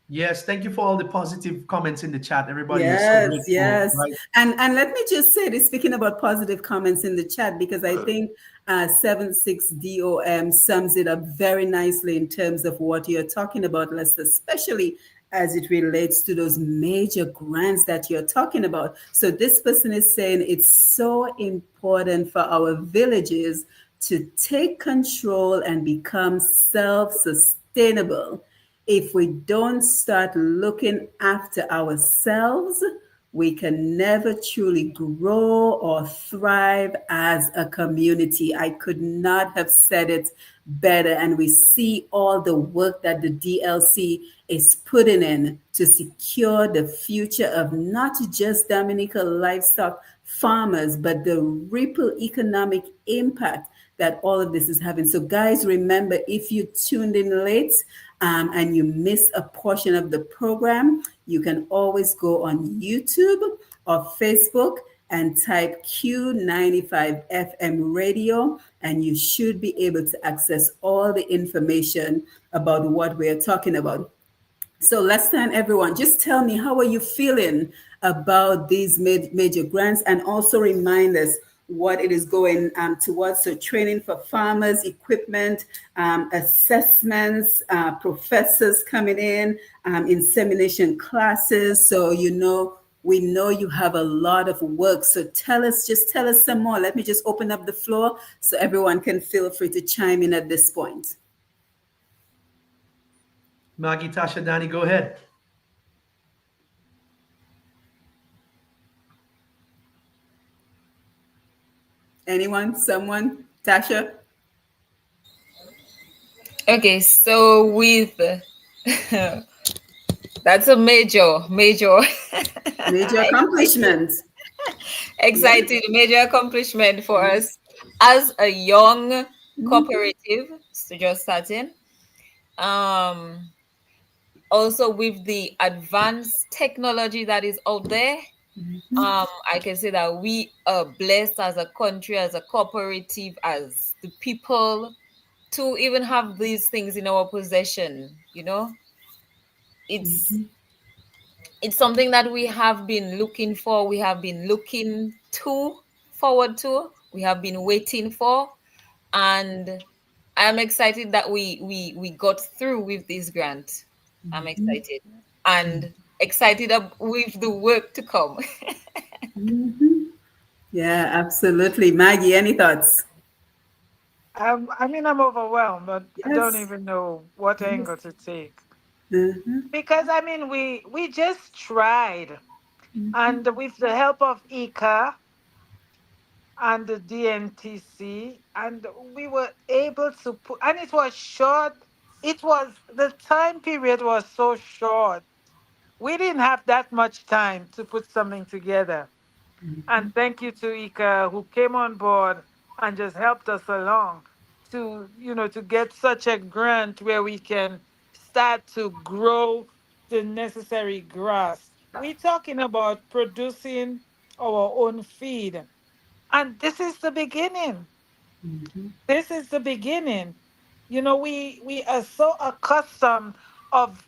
Yes, thank you for all the positive comments in the chat. Everybody yes, is so grateful, yes. Right? And let me just say this, speaking about positive comments in the chat, because I think 76DOM sums it up very nicely in terms of what you're talking about, Lester, especially as it relates to those major grants that you're talking about. So this person is saying it's so important for our villages to take control and become self-sustainable. If we don't start looking after ourselves, we can never truly grow or thrive as a community. I could not have said it better. And we see all the work that the DLC is putting in to secure the future of not just Dominica Livestock Farmers, but the ripple economic impact that all of this is having. So guys, remember, if you tuned in late and you missed a portion of the program, you can always go on YouTube or Facebook and type Q95 FM radio, and you should be able to access all the information about what we're talking about. So Lester and everyone, just tell me, how are you feeling about these major grants, and also remind us what it is going towards. So training for farmers, equipment, assessments, professors coming in, insemination classes. So, we know you have a lot of work. So tell us some more. Let me just open up the floor so everyone can feel free to chime in at this point. Maggie, Tasha, Danny, go ahead. Anyone? Someone? Tasha? Okay, so with that's a major accomplishment. Exciting, major accomplishment for us. as a young cooperative, so just starting, um, also with the advanced technology that is out there, I can say that we are blessed as a country, as a cooperative, as the people, to even have these things in our possession. You know, it's it's something that we have been looking for. We have been looking to forward to. We have been waiting for, and I'm excited that we got through with this grant. I'm excited and excited with the work to come. Yeah, absolutely. Maggie, any thoughts? I mean, I'm overwhelmed, but I don't Yes. even know what Yes. angle to take. Mhm. Because I mean, we just tried, and with the help of ICA and the DNTC, and we were able to put, and it was short. It was the time period was so short. We didn't have that much time to put something together. And thank you to Ika who came on board and just helped us along to, to get such a grant where we can start to grow the necessary grass. We're talking about producing our own feed. And this is the beginning. This is the beginning. We are so accustomed of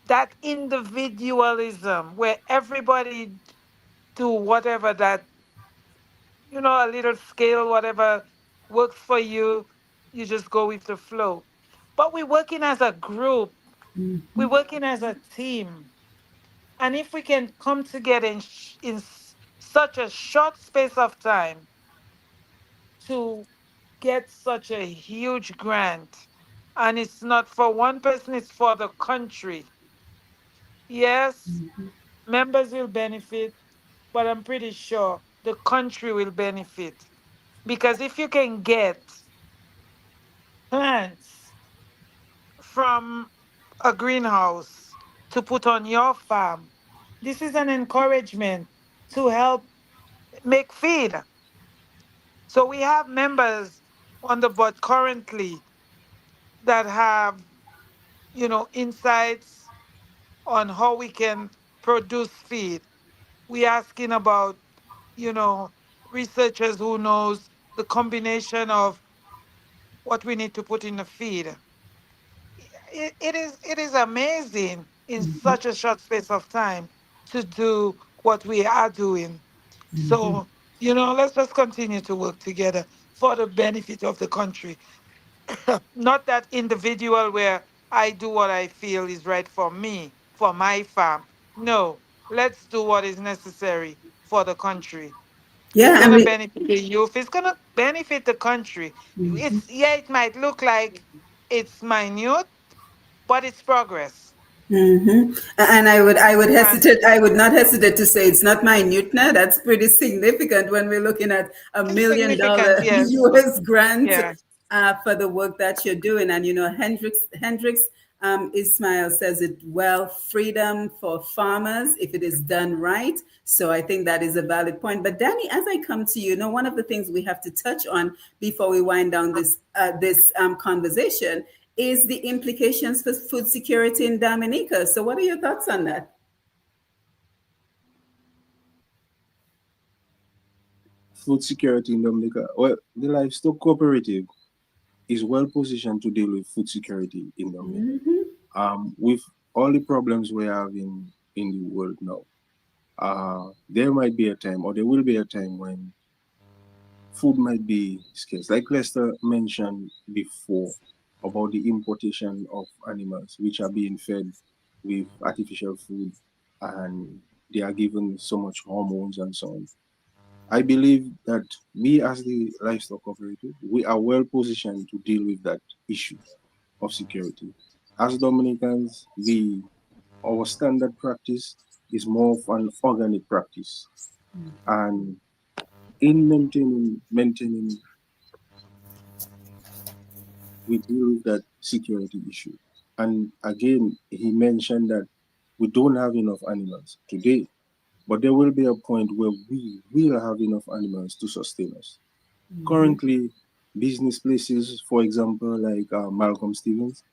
that individualism where everybody do whatever that, a little scale, whatever works for you, you just go with the flow. But we're working as a group, we're working as a team. And if we can come together in such a short space of time to get such a huge grant, and it's not for one person, it's for the country. Yes, members will benefit, but I'm pretty sure the country will benefit. Because if you can get plants from a greenhouse to put on your farm, this is an encouragement to help make feed. So we have members on the board currently that have, insights on how we can produce feed. We asking about, you know, researchers who knows the combination of what we need to put in the feed. It is amazing in such a short space of time to do what we are doing. So, let's just continue to work together for the benefit of the country. Not that individual where I do what I feel is right for me, for my farm. No, let's do what is necessary for the country. It's Yeah, and gonna we. benefit the youth. It's gonna benefit the country. It might look like it's minute, but it's progress. And I would And hesitate. I would not hesitate to say it's not minute now. That's pretty significant when we're looking at a it's million significant, dollar yes. U.S. grant Yeah. for the work that you're doing. And Hendricks Ismael says it well. Freedom for farmers if it is done right. So I think that is a valid point. But Danny, as I come to you, one of the things we have to touch on before we wind down this conversation is the implications for food security in Dominica. So, what are your thoughts on that? Food security in Dominica. Well, the Livestock Cooperative is well positioned to deal with food security in Dominica. With all the problems we have in the world now, there might be a time, or there will be a time when food might be scarce. Like Lester mentioned before about the importation of animals which are being fed with artificial food and they are given so much hormones and so on. I believe that we as the livestock cooperative, we are well positioned to deal with that issue of security. As Dominicans, our standard practice is more of an organic practice. And in maintaining we deal with that security issue. And again, he mentioned that we don't have enough animals today, but there will be a point where we will have enough animals to sustain us. Currently, business places, for example, like Malcolm Stevens,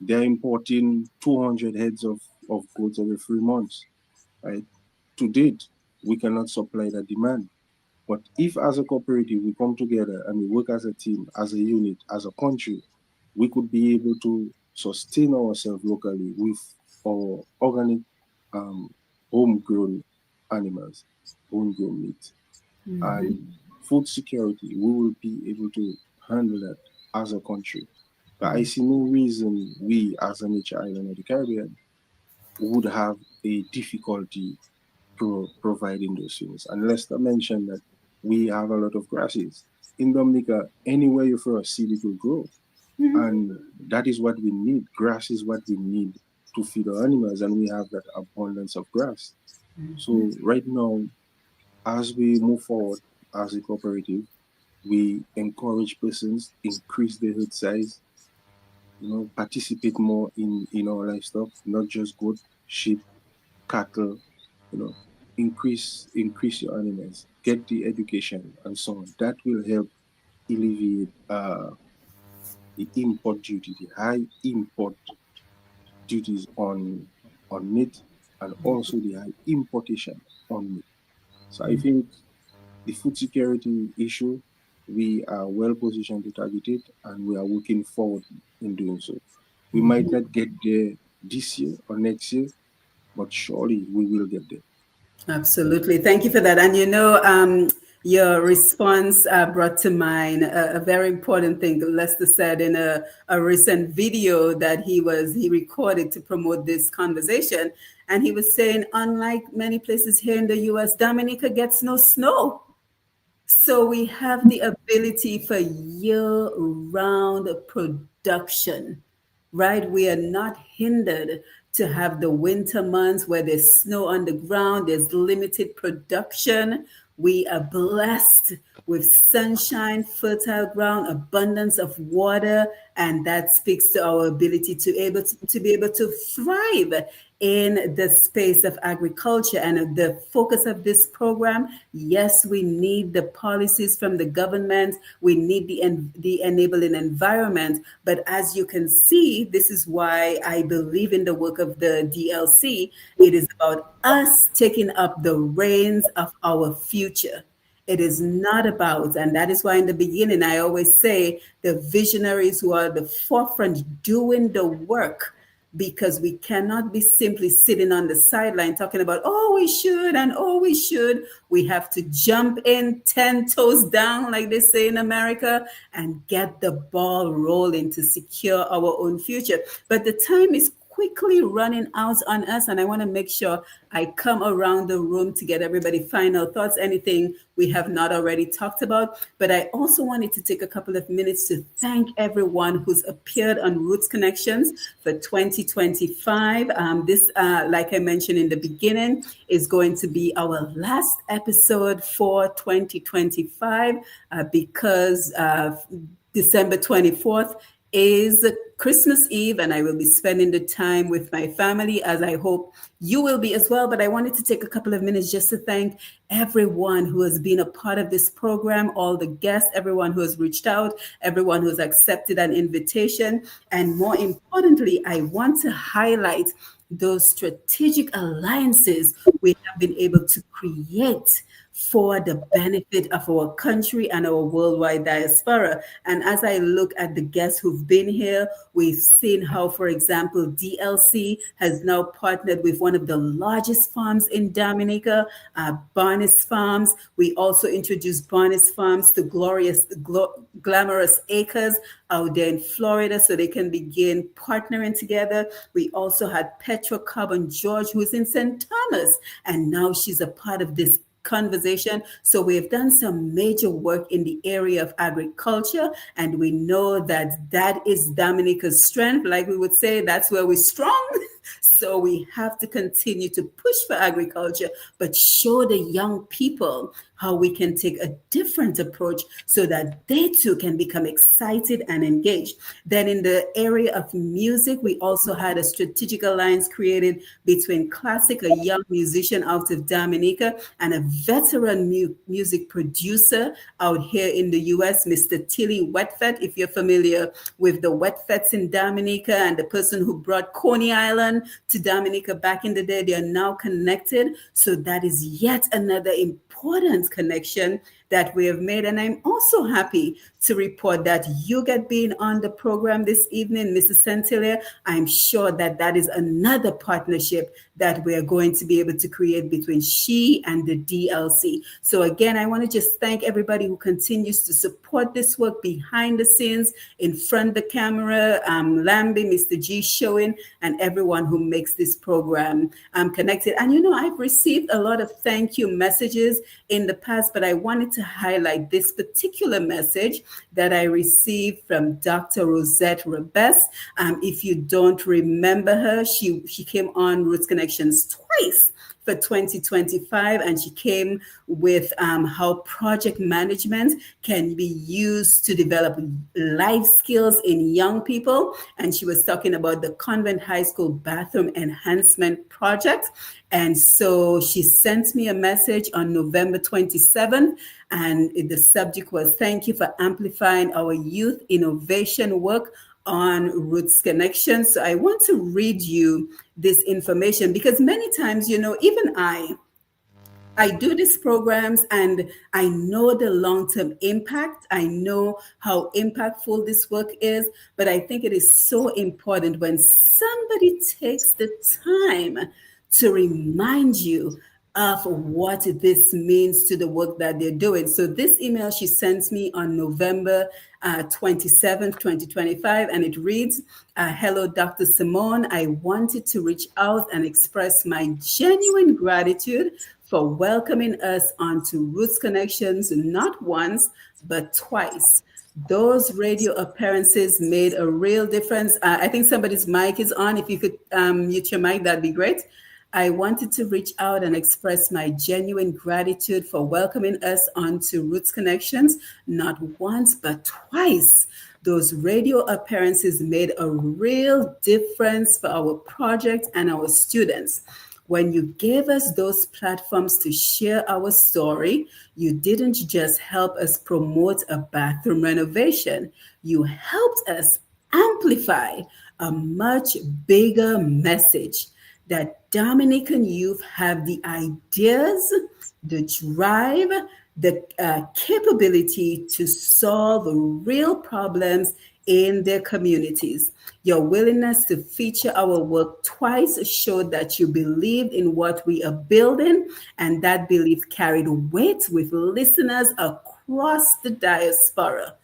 they're importing 200 heads of goats every 3 months, right? To date, we cannot supply that demand. But if as a cooperative we come together and we work as a team, as a unit, as a country, we could be able to sustain ourselves locally with our organic um, homegrown animals, homegrown meat, and food security. We will be able to handle that as a country. But I see no reason we, as a nature island of the Caribbean, would have a difficulty providing those things. And let's not mention that we have a lot of grasses. In Dominica, anywhere you throw a seed, it will grow. And that is what we need. Grass is what we need to feed our animals, and we have that abundance of grass. So right now, as we move forward as a cooperative, we encourage persons increase their herd size, participate more in our livestock, not just goat, sheep, cattle, increase your animals, get the education and so on. That will help alleviate the import duty, the high import duties on meat, and also the high importation on meat. So I think the food security issue, we are well positioned to target it, and we are working forward in doing so. We might not get there this year or next year, but surely we will get there. Absolutely. Thank you for that. And your response brought to mind a very important thing Lester said in a recent video that he recorded to promote this conversation. And he was saying, unlike many places here in the US, Dominica gets no snow. So we have the ability for year-round production, right? We are not hindered to have the winter months where there's snow on the ground, there's limited production. We are blessed with sunshine, fertile ground, abundance of water, and that speaks to our ability to be able to thrive in the space of agriculture. And the focus of this program, yes, we need the policies from the government, we need the enabling environment, but as you can see, this is why I believe in the work of the DLC. It is about us taking up the reins of our future. It is not about, and that is why in the beginning I always say the visionaries who are at the forefront doing the work, because we cannot be simply sitting on the sideline talking about, oh, we should, and oh, we should. We have to jump in 10 toes down, like they say in America, and get the ball rolling to secure our own future. But the time is quickly running out on us, and I want to make sure I come around the room to get everybody final thoughts, anything we have not already talked about. But I also wanted to take a couple of minutes to thank everyone who's appeared on Roots Connections for 2025. This, like I mentioned in the beginning, is going to be our last episode for 2025 because December 24th is Christmas Eve, and I will be spending the time with my family, as I hope you will be as well. But I wanted to take a couple of minutes just to thank everyone who has been a part of this program, all the guests, everyone who has reached out, everyone who has accepted an invitation. And more importantly, I want to highlight those strategic alliances we have been able to create for the benefit of our country and our worldwide diaspora. And as I look at the guests who've been here, we've seen how, for example, DLC has now partnered with one of the largest farms in Dominica, Barnes Farms. We also introduced Barnes Farms to Glamorous Acres out there in Florida, so they can begin partnering together. We also had Petrocarbon George, who's in St. Thomas, and now she's a part of this conversation. So we've done some major work in the area of agriculture, and we know that that is Dominica's strength. Like we would say, that's where we're strong. So we have to continue to push for agriculture, but show the young people how we can take a different approach so that they too can become excited and engaged. Then in the area of music, we also had a strategic alliance created between Classic, a young musician out of Dominica, and a veteran music producer out here in the US, Mr. Tilly Wetfett. If you're familiar with the Wetfetts in Dominica and the person who brought Coney Island to Dominica back in the day, they are now connected. So that is yet another important connection that we have made. And I'm also happy to report that you get being on the program this evening, Mrs. Centilla. I'm sure that that is another partnership that we're going to be able to create between she and the DLC. So again, I want to just thank everybody who continues to support this work behind the scenes, in front of the camera, Lambie, Mr. G showing, and everyone who makes this program connected. And you know, I've received a lot of thank you messages in the past, but I wanted to highlight this particular message that I received from Dr. Rosette Rebes. If you don't remember her, she came on Roots Connections twice for 2025, and she came with how project management can be used to develop life skills in young people. And she was talking about the Convent High School Bathroom Enhancement Project. And so she sent me a message on November 27th, and the subject was, "Thank you for amplifying our youth innovation work on Roots Connection." So I want to read you this information because many times, you know, even I do these programs and I know the long-term impact. I know how impactful this work is, but I think it is so important when somebody takes the time to remind you of what this means to the work that they're doing. So this email she sent me on November 27th, 2025, and it reads, "Hello, Dr. Simone. I wanted to reach out and express my genuine gratitude for welcoming us onto Roots Connections not once, but twice. Those radio appearances made a real difference." I think somebody's mic is on. If you could mute your mic, that'd be great. "I wanted to reach out and express my genuine gratitude for welcoming us onto Roots Connections, not once, but twice. Those radio appearances made a real difference for our project and our students. When you gave us those platforms to share our story, you didn't just help us promote a bathroom renovation. You helped us amplify a much bigger message that Dominican youth have the ideas, the drive, the capability to solve real problems in their communities. Your willingness to feature our work twice showed that you believed in what we are building, and that belief carried weight with listeners across the diaspora.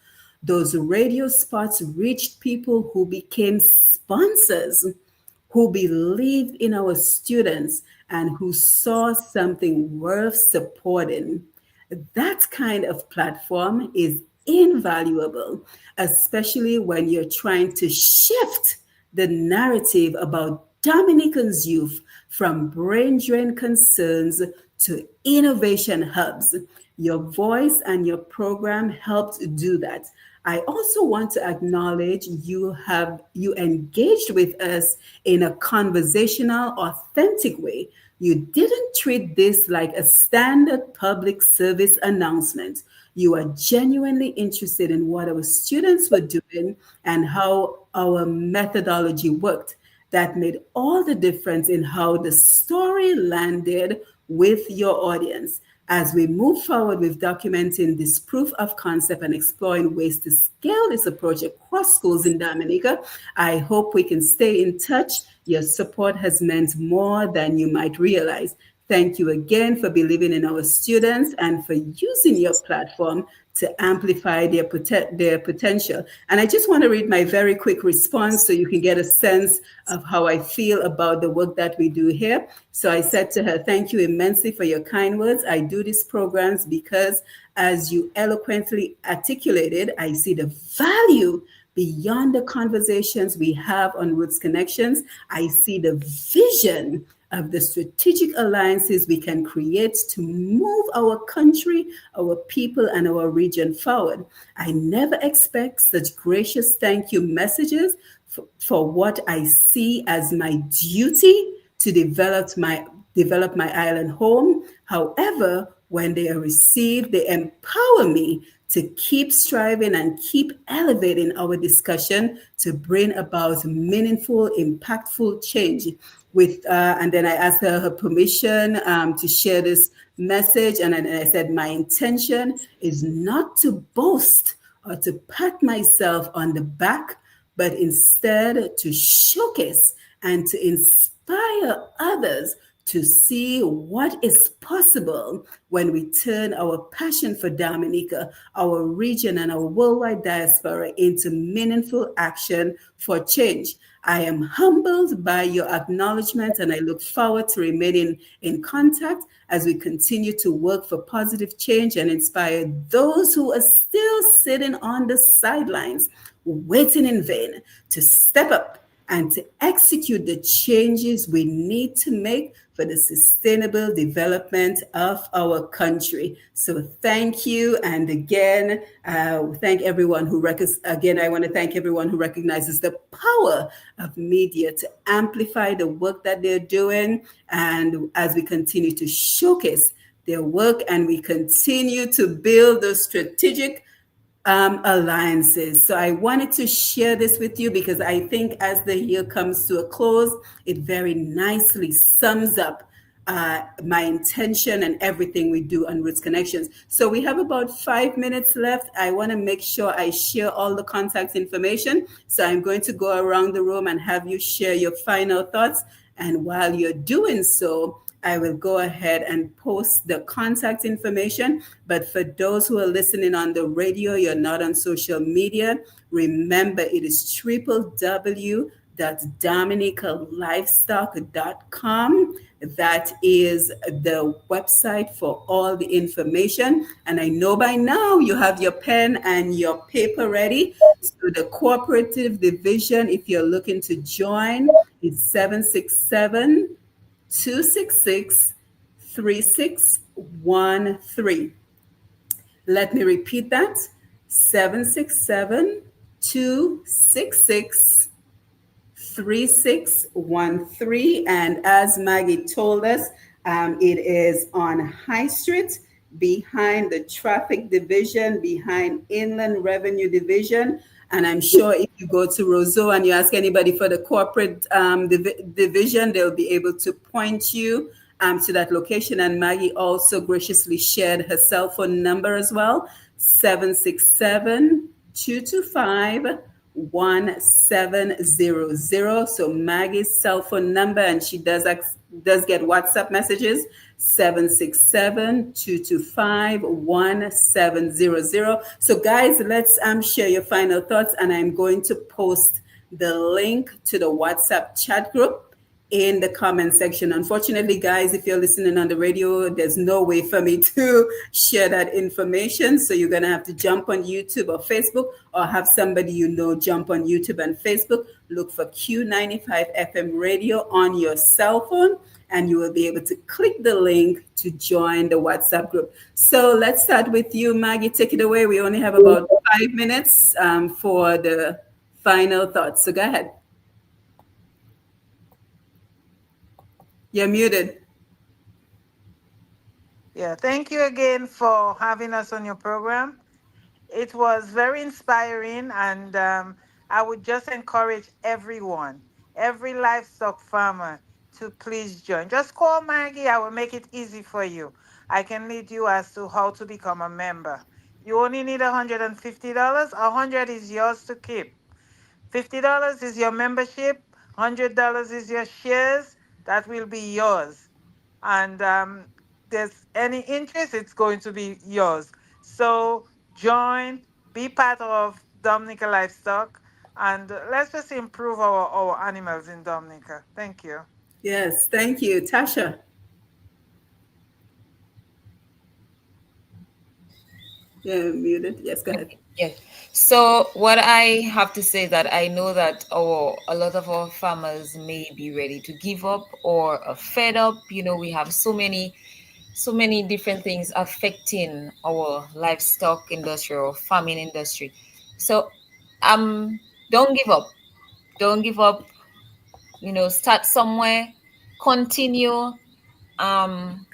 Those radio spots reached people who became sponsors, who believed in our students, and who saw something worth supporting. That kind of platform is invaluable, especially when you're trying to shift the narrative about Dominican's youth from brain drain concerns to innovation hubs. Your voice and your program helped do that. I also want to acknowledge you engaged with us in a conversational, authentic way. You didn't treat this like a standard public service announcement. You are genuinely interested in what our students were doing and how our methodology worked. That made all the difference in how the story landed with your audience. As we move forward with documenting this proof of concept and exploring ways to scale this approach across schools in Dominica, I hope we can stay in touch. Your support has meant more than you might realize. Thank you again for believing in our students and for using your platform to amplify their potential." And I just want to read my very quick response so you can get a sense of how I feel about the work that we do here. So I said to her, "Thank you immensely for your kind words. I do these programs because, as you eloquently articulated, I see the value beyond the conversations we have on Roots Connections, I see the vision of the strategic alliances we can create to move our country, our people, and our region forward. I never expect such gracious thank you messages for what I see as my duty to develop my island home. However, when they are received, they empower me to keep striving and keep elevating our discussion to bring about meaningful, impactful change. And then I asked her permission to share this message, and I said my intention is not to boast or to pat myself on the back, but instead to showcase and to inspire others to see what is possible when we turn our passion for Dominica, our region, and our worldwide diaspora into meaningful action for change. I am humbled by your acknowledgement, and I look forward to remaining in contact as we continue to work for positive change and inspire those who are still sitting on the sidelines, waiting in vain, to step up and to execute the changes we need to make for the sustainable development of our country. So thank you. And again, thank everyone who I want to thank everyone who recognizes the power of media to amplify the work that they're doing. And as we continue to showcase their work and we continue to build those strategic alliances. So I wanted to share this with you because I think as the year comes to a close, it very nicely sums up my intention and everything we do on Roots Connections. So we have about 5 minutes left. I want to make sure I share all the contact information. So I'm going to go around the room and have you share your final thoughts. And while you're doing so, I will go ahead and post the contact information. But for those who are listening on the radio, you're not on social media, remember it is www.dominicalivestock.com. That is the website for all the information. And I know by now you have your pen and your paper ready. So the cooperative division, if you're looking to join, it's 767-266-3613. Let me repeat that. 767-266-3613. And as Maggie told us, it is on High Street, behind the Traffic Division, behind Inland Revenue Division. And I'm sure if you go to Roseau and you ask anybody for the corporate division, they'll be able to point you to that location. And Maggie also graciously shared her cell phone number as well, 767-225-1700. So Maggie's cell phone number, and she does get WhatsApp messages, 767-225-1700. So guys, let's share your final thoughts, and I'm going to post the link to the WhatsApp chat group in the comment section. Unfortunately, guys, if you're listening on the radio, there's no way for me to share that information. So you're going to have to jump on YouTube or Facebook, or have somebody you know jump on YouTube and Facebook. Look for Q95 FM radio on your cell phone, and you will be able to click the link to join the WhatsApp group. So let's start with you, Maggie. Take it away. We only have about 5 minutes for the final thoughts. So go ahead. You're muted. Yeah, thank you again for having us on your program. It was very inspiring, and I would just encourage everyone, every livestock farmer, to please join. Just call Maggie. I will make it easy for you. I can lead you as to how to become a member. You only need $150. $100 is yours to keep. $50 is your membership. $100 is your shares. That will be yours. And there's any interest, it's going to be yours. So join, be part of Dominica Livestock, and let's just improve our animals in Dominica. Thank you. Yes, thank you. Tasha. Yeah, muted. Yes, go ahead. Yeah. So what I have to say that I know that a lot of our farmers may be ready to give up or are fed up. We have so many different things affecting our livestock industry or farming industry. So don't give up. Don't give up. Start somewhere, continue. Um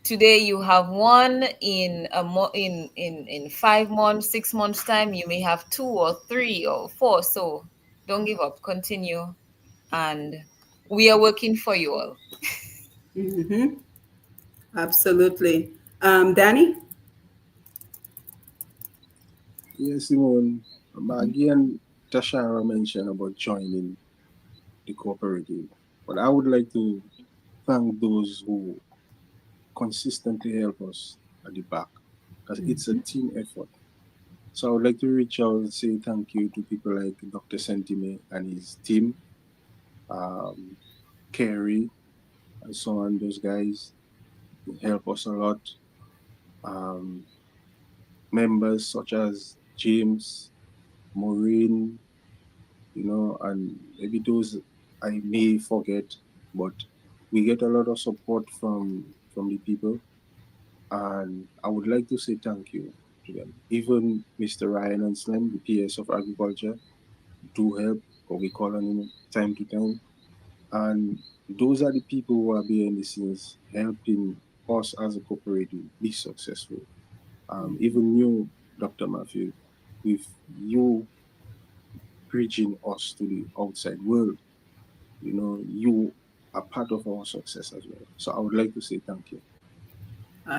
Today you have one, in 5 months, 6 months time you may have two or three or four. So don't give up, continue, and we are working for you all. Hmm. Absolutely. Danny? Yes, Simone. Maggie and Tashara mentioned about joining the cooperative. But I would like to thank those who consistently help us at the back because it's a team effort. So I would like to reach out and say thank you to people like Dr. Sentime and his team, um, Kerry, and so on. Those guys help us a lot. Um, Members such as James, Maureen, and maybe those I may forget, but we get a lot of support from the people, and I would like to say thank you to them. Even Mr. Ryan and Slim, the PS of Agriculture, do help, or we call on him time to time, and those are the people who are behind the scenes helping us as a cooperative be successful. Even you, Dr. Matthew, with you preaching us to the outside world, you are part of our success as well. So I would like to say thank you.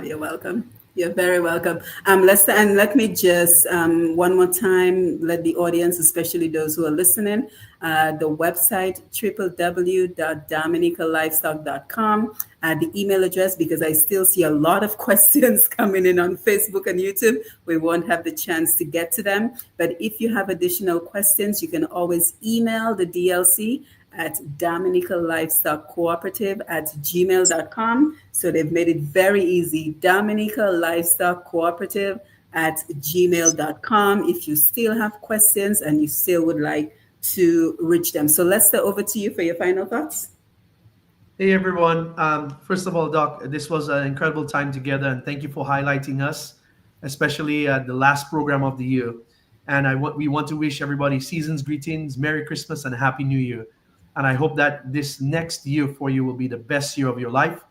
You're welcome. You're very welcome. Let me just one more time let the audience, especially those who are listening, the website www.dominicalivestock.com, the email address, because I still see a lot of questions coming in on Facebook and YouTube. We won't have the chance to get to them, but if you have additional questions, you can always email the DLC at Dominica Livestock Cooperative at gmail.com. So they've made it very easy. Dominica Livestock Cooperative at gmail.com. If you still have questions and you still would like to reach them. So Lester, over to you for your final thoughts. Hey everyone. First of all, Doc, this was an incredible time together, and thank you for highlighting us, especially at the last program of the year. And we want to wish everybody season's greetings, Merry Christmas, and Happy New Year. And I hope that this next year for you will be the best year of your life,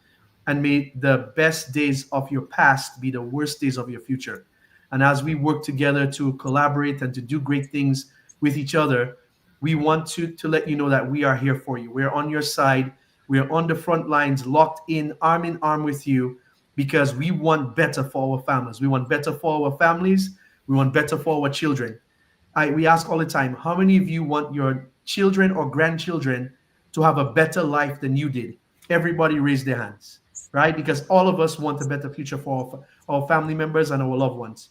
and may the best days of your past be the worst days of your future. And as we work together to collaborate and to do great things with each other, we want to let you know that we are here for you. We're on your side. We are on the front lines, locked in arm with you, because we want better for our families. We want better for our families. We want better for our children. We ask all the time, how many of you want your children or grandchildren to have a better life than you did? Everybody raise their hands, right? Because all of us want a better future for our family members and our loved ones.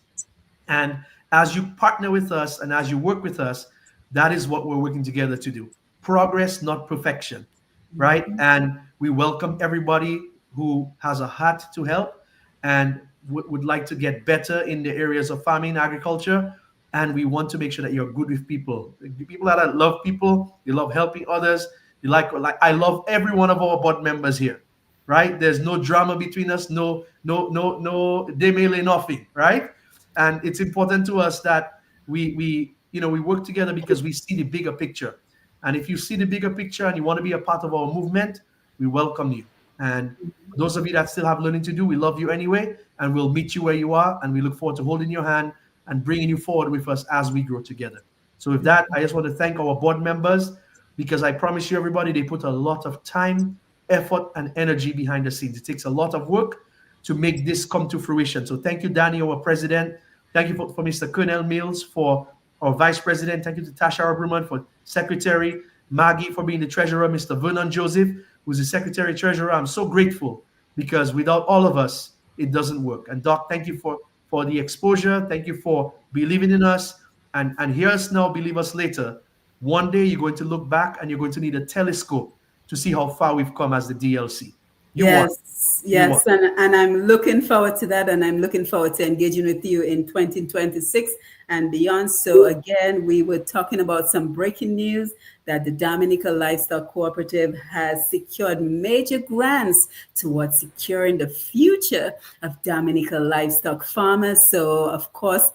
And as you partner with us and as you work with us, that is what we're working together to do. Progress, not perfection, right? And we welcome everybody who has a heart to help and would like to get better in the areas of farming, agriculture. And we want to make sure that you're good with people. People that love people, you love helping others. You like I love every one of our board members here, right? There's no drama between us, no demele, nothing, right? And it's important to us that we work together because we see the bigger picture. And if you see the bigger picture and you want to be a part of our movement, we welcome you. And for those of you that still have learning to do, we love you anyway, and we'll meet you where you are. And we look forward to holding your hand and bringing you forward with us as we grow together. So with that, I just want to thank our board members, because I promise you, everybody, they put a lot of time, effort, and energy behind the scenes. It takes a lot of work to make this come to fruition. So thank you, Danny, our president. Thank you for Mr. Kernel Mills, for our vice president. Thank you to Tashara Brumant for secretary, Maggie for being the treasurer, Mr. Vernon Joseph, who's the secretary treasurer. I'm so grateful, because without all of us, it doesn't work. And Doc, thank you for the exposure. Thank you for believing in us. And hear us now, believe us later. One day you're going to look back and you're going to need a telescope to see how far we've come as the DLC. Yes, and I'm looking forward to that, and I'm looking forward to engaging with you in 2026 and beyond. So again, we were talking about some breaking news that the Dominica Livestock Cooperative has secured major grants towards securing the future of Dominica livestock farmers. So of course,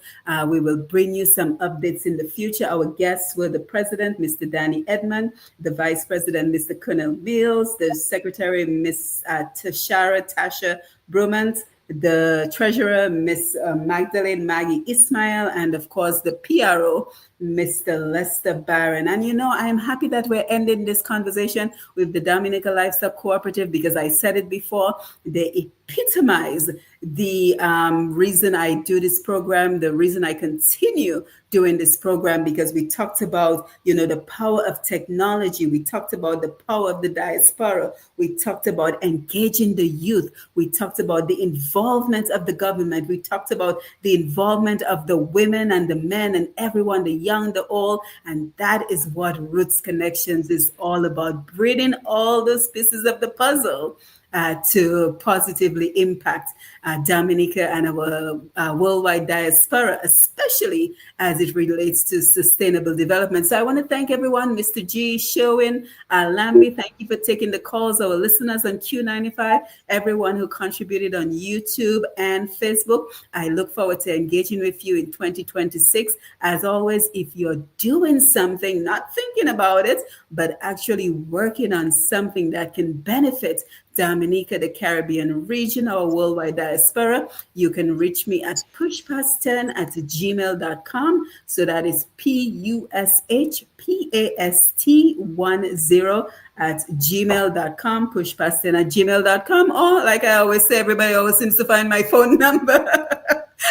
we will bring you some updates in the future. Our guests were the president, Mr. Danny Edmond, the vice president, Mr. Kernel, the secretary, Miss Tasha Brumant, the treasurer, Miss Magdalene, Maggie, Ismael, and of course the PRO, Mr. Lester Barron. And you know, I am happy that we're ending this conversation with the Dominica Livestock Cooperative because I said it before, they epitomize the reason I do this program, the reason I continue doing this program, because we talked about, you know, the power of technology. We talked about the power of the diaspora. We talked about engaging the youth. We talked about the involvement of the government. We talked about the involvement of the women and the men and everyone, the young, the old. And that is what Roots Connections is all about, bringing all those pieces of the puzzle to positively impact Dominica and our worldwide diaspora, especially as it relates to sustainable development. So I want to thank everyone, Mr. G, Sherwin, Lambi, thank you for taking the calls, our listeners on Q95, everyone who contributed on YouTube and Facebook. I look forward to engaging with you in 2026. As always, if you're doing something, not thinking about it, but actually working on something that can benefit Dominica, the Caribbean region, our worldwide diaspora, you can reach me at pushpast10@gmail.com. So that is pushpast10@gmail.com, pushpast10@gmail.com. Or like I always say, everybody always seems to find my phone number.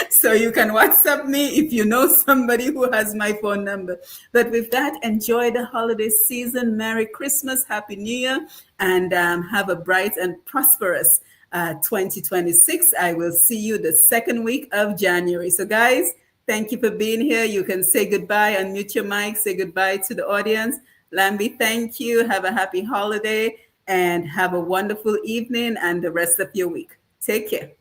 So you can WhatsApp me if you know somebody who has my phone number. But with that, enjoy the holiday season. Merry Christmas, Happy New Year, and have a bright and prosperous 2026. I will see you the second week of January. So guys, thank you for being here. You can say goodbye, unmute your mic, say goodbye to the audience. Lambi, thank you. Have a happy holiday and have a wonderful evening and the rest of your week. Take care.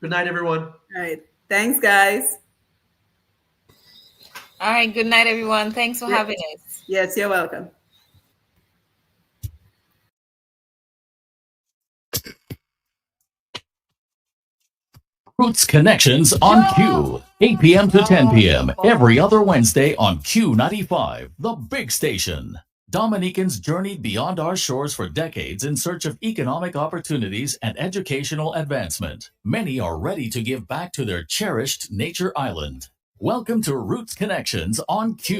Good night, everyone. All right. Thanks, guys. All right. Good night, everyone. Thanks for having us. Yes, you're welcome. Roots Connections on Q, 8 p.m. to 10 p.m. every other Wednesday on Q95, the big station. Dominicans journeyed beyond our shores for decades in search of economic opportunities and educational advancement. Many are ready to give back to their cherished nature island. Welcome to Roots Connections on Q.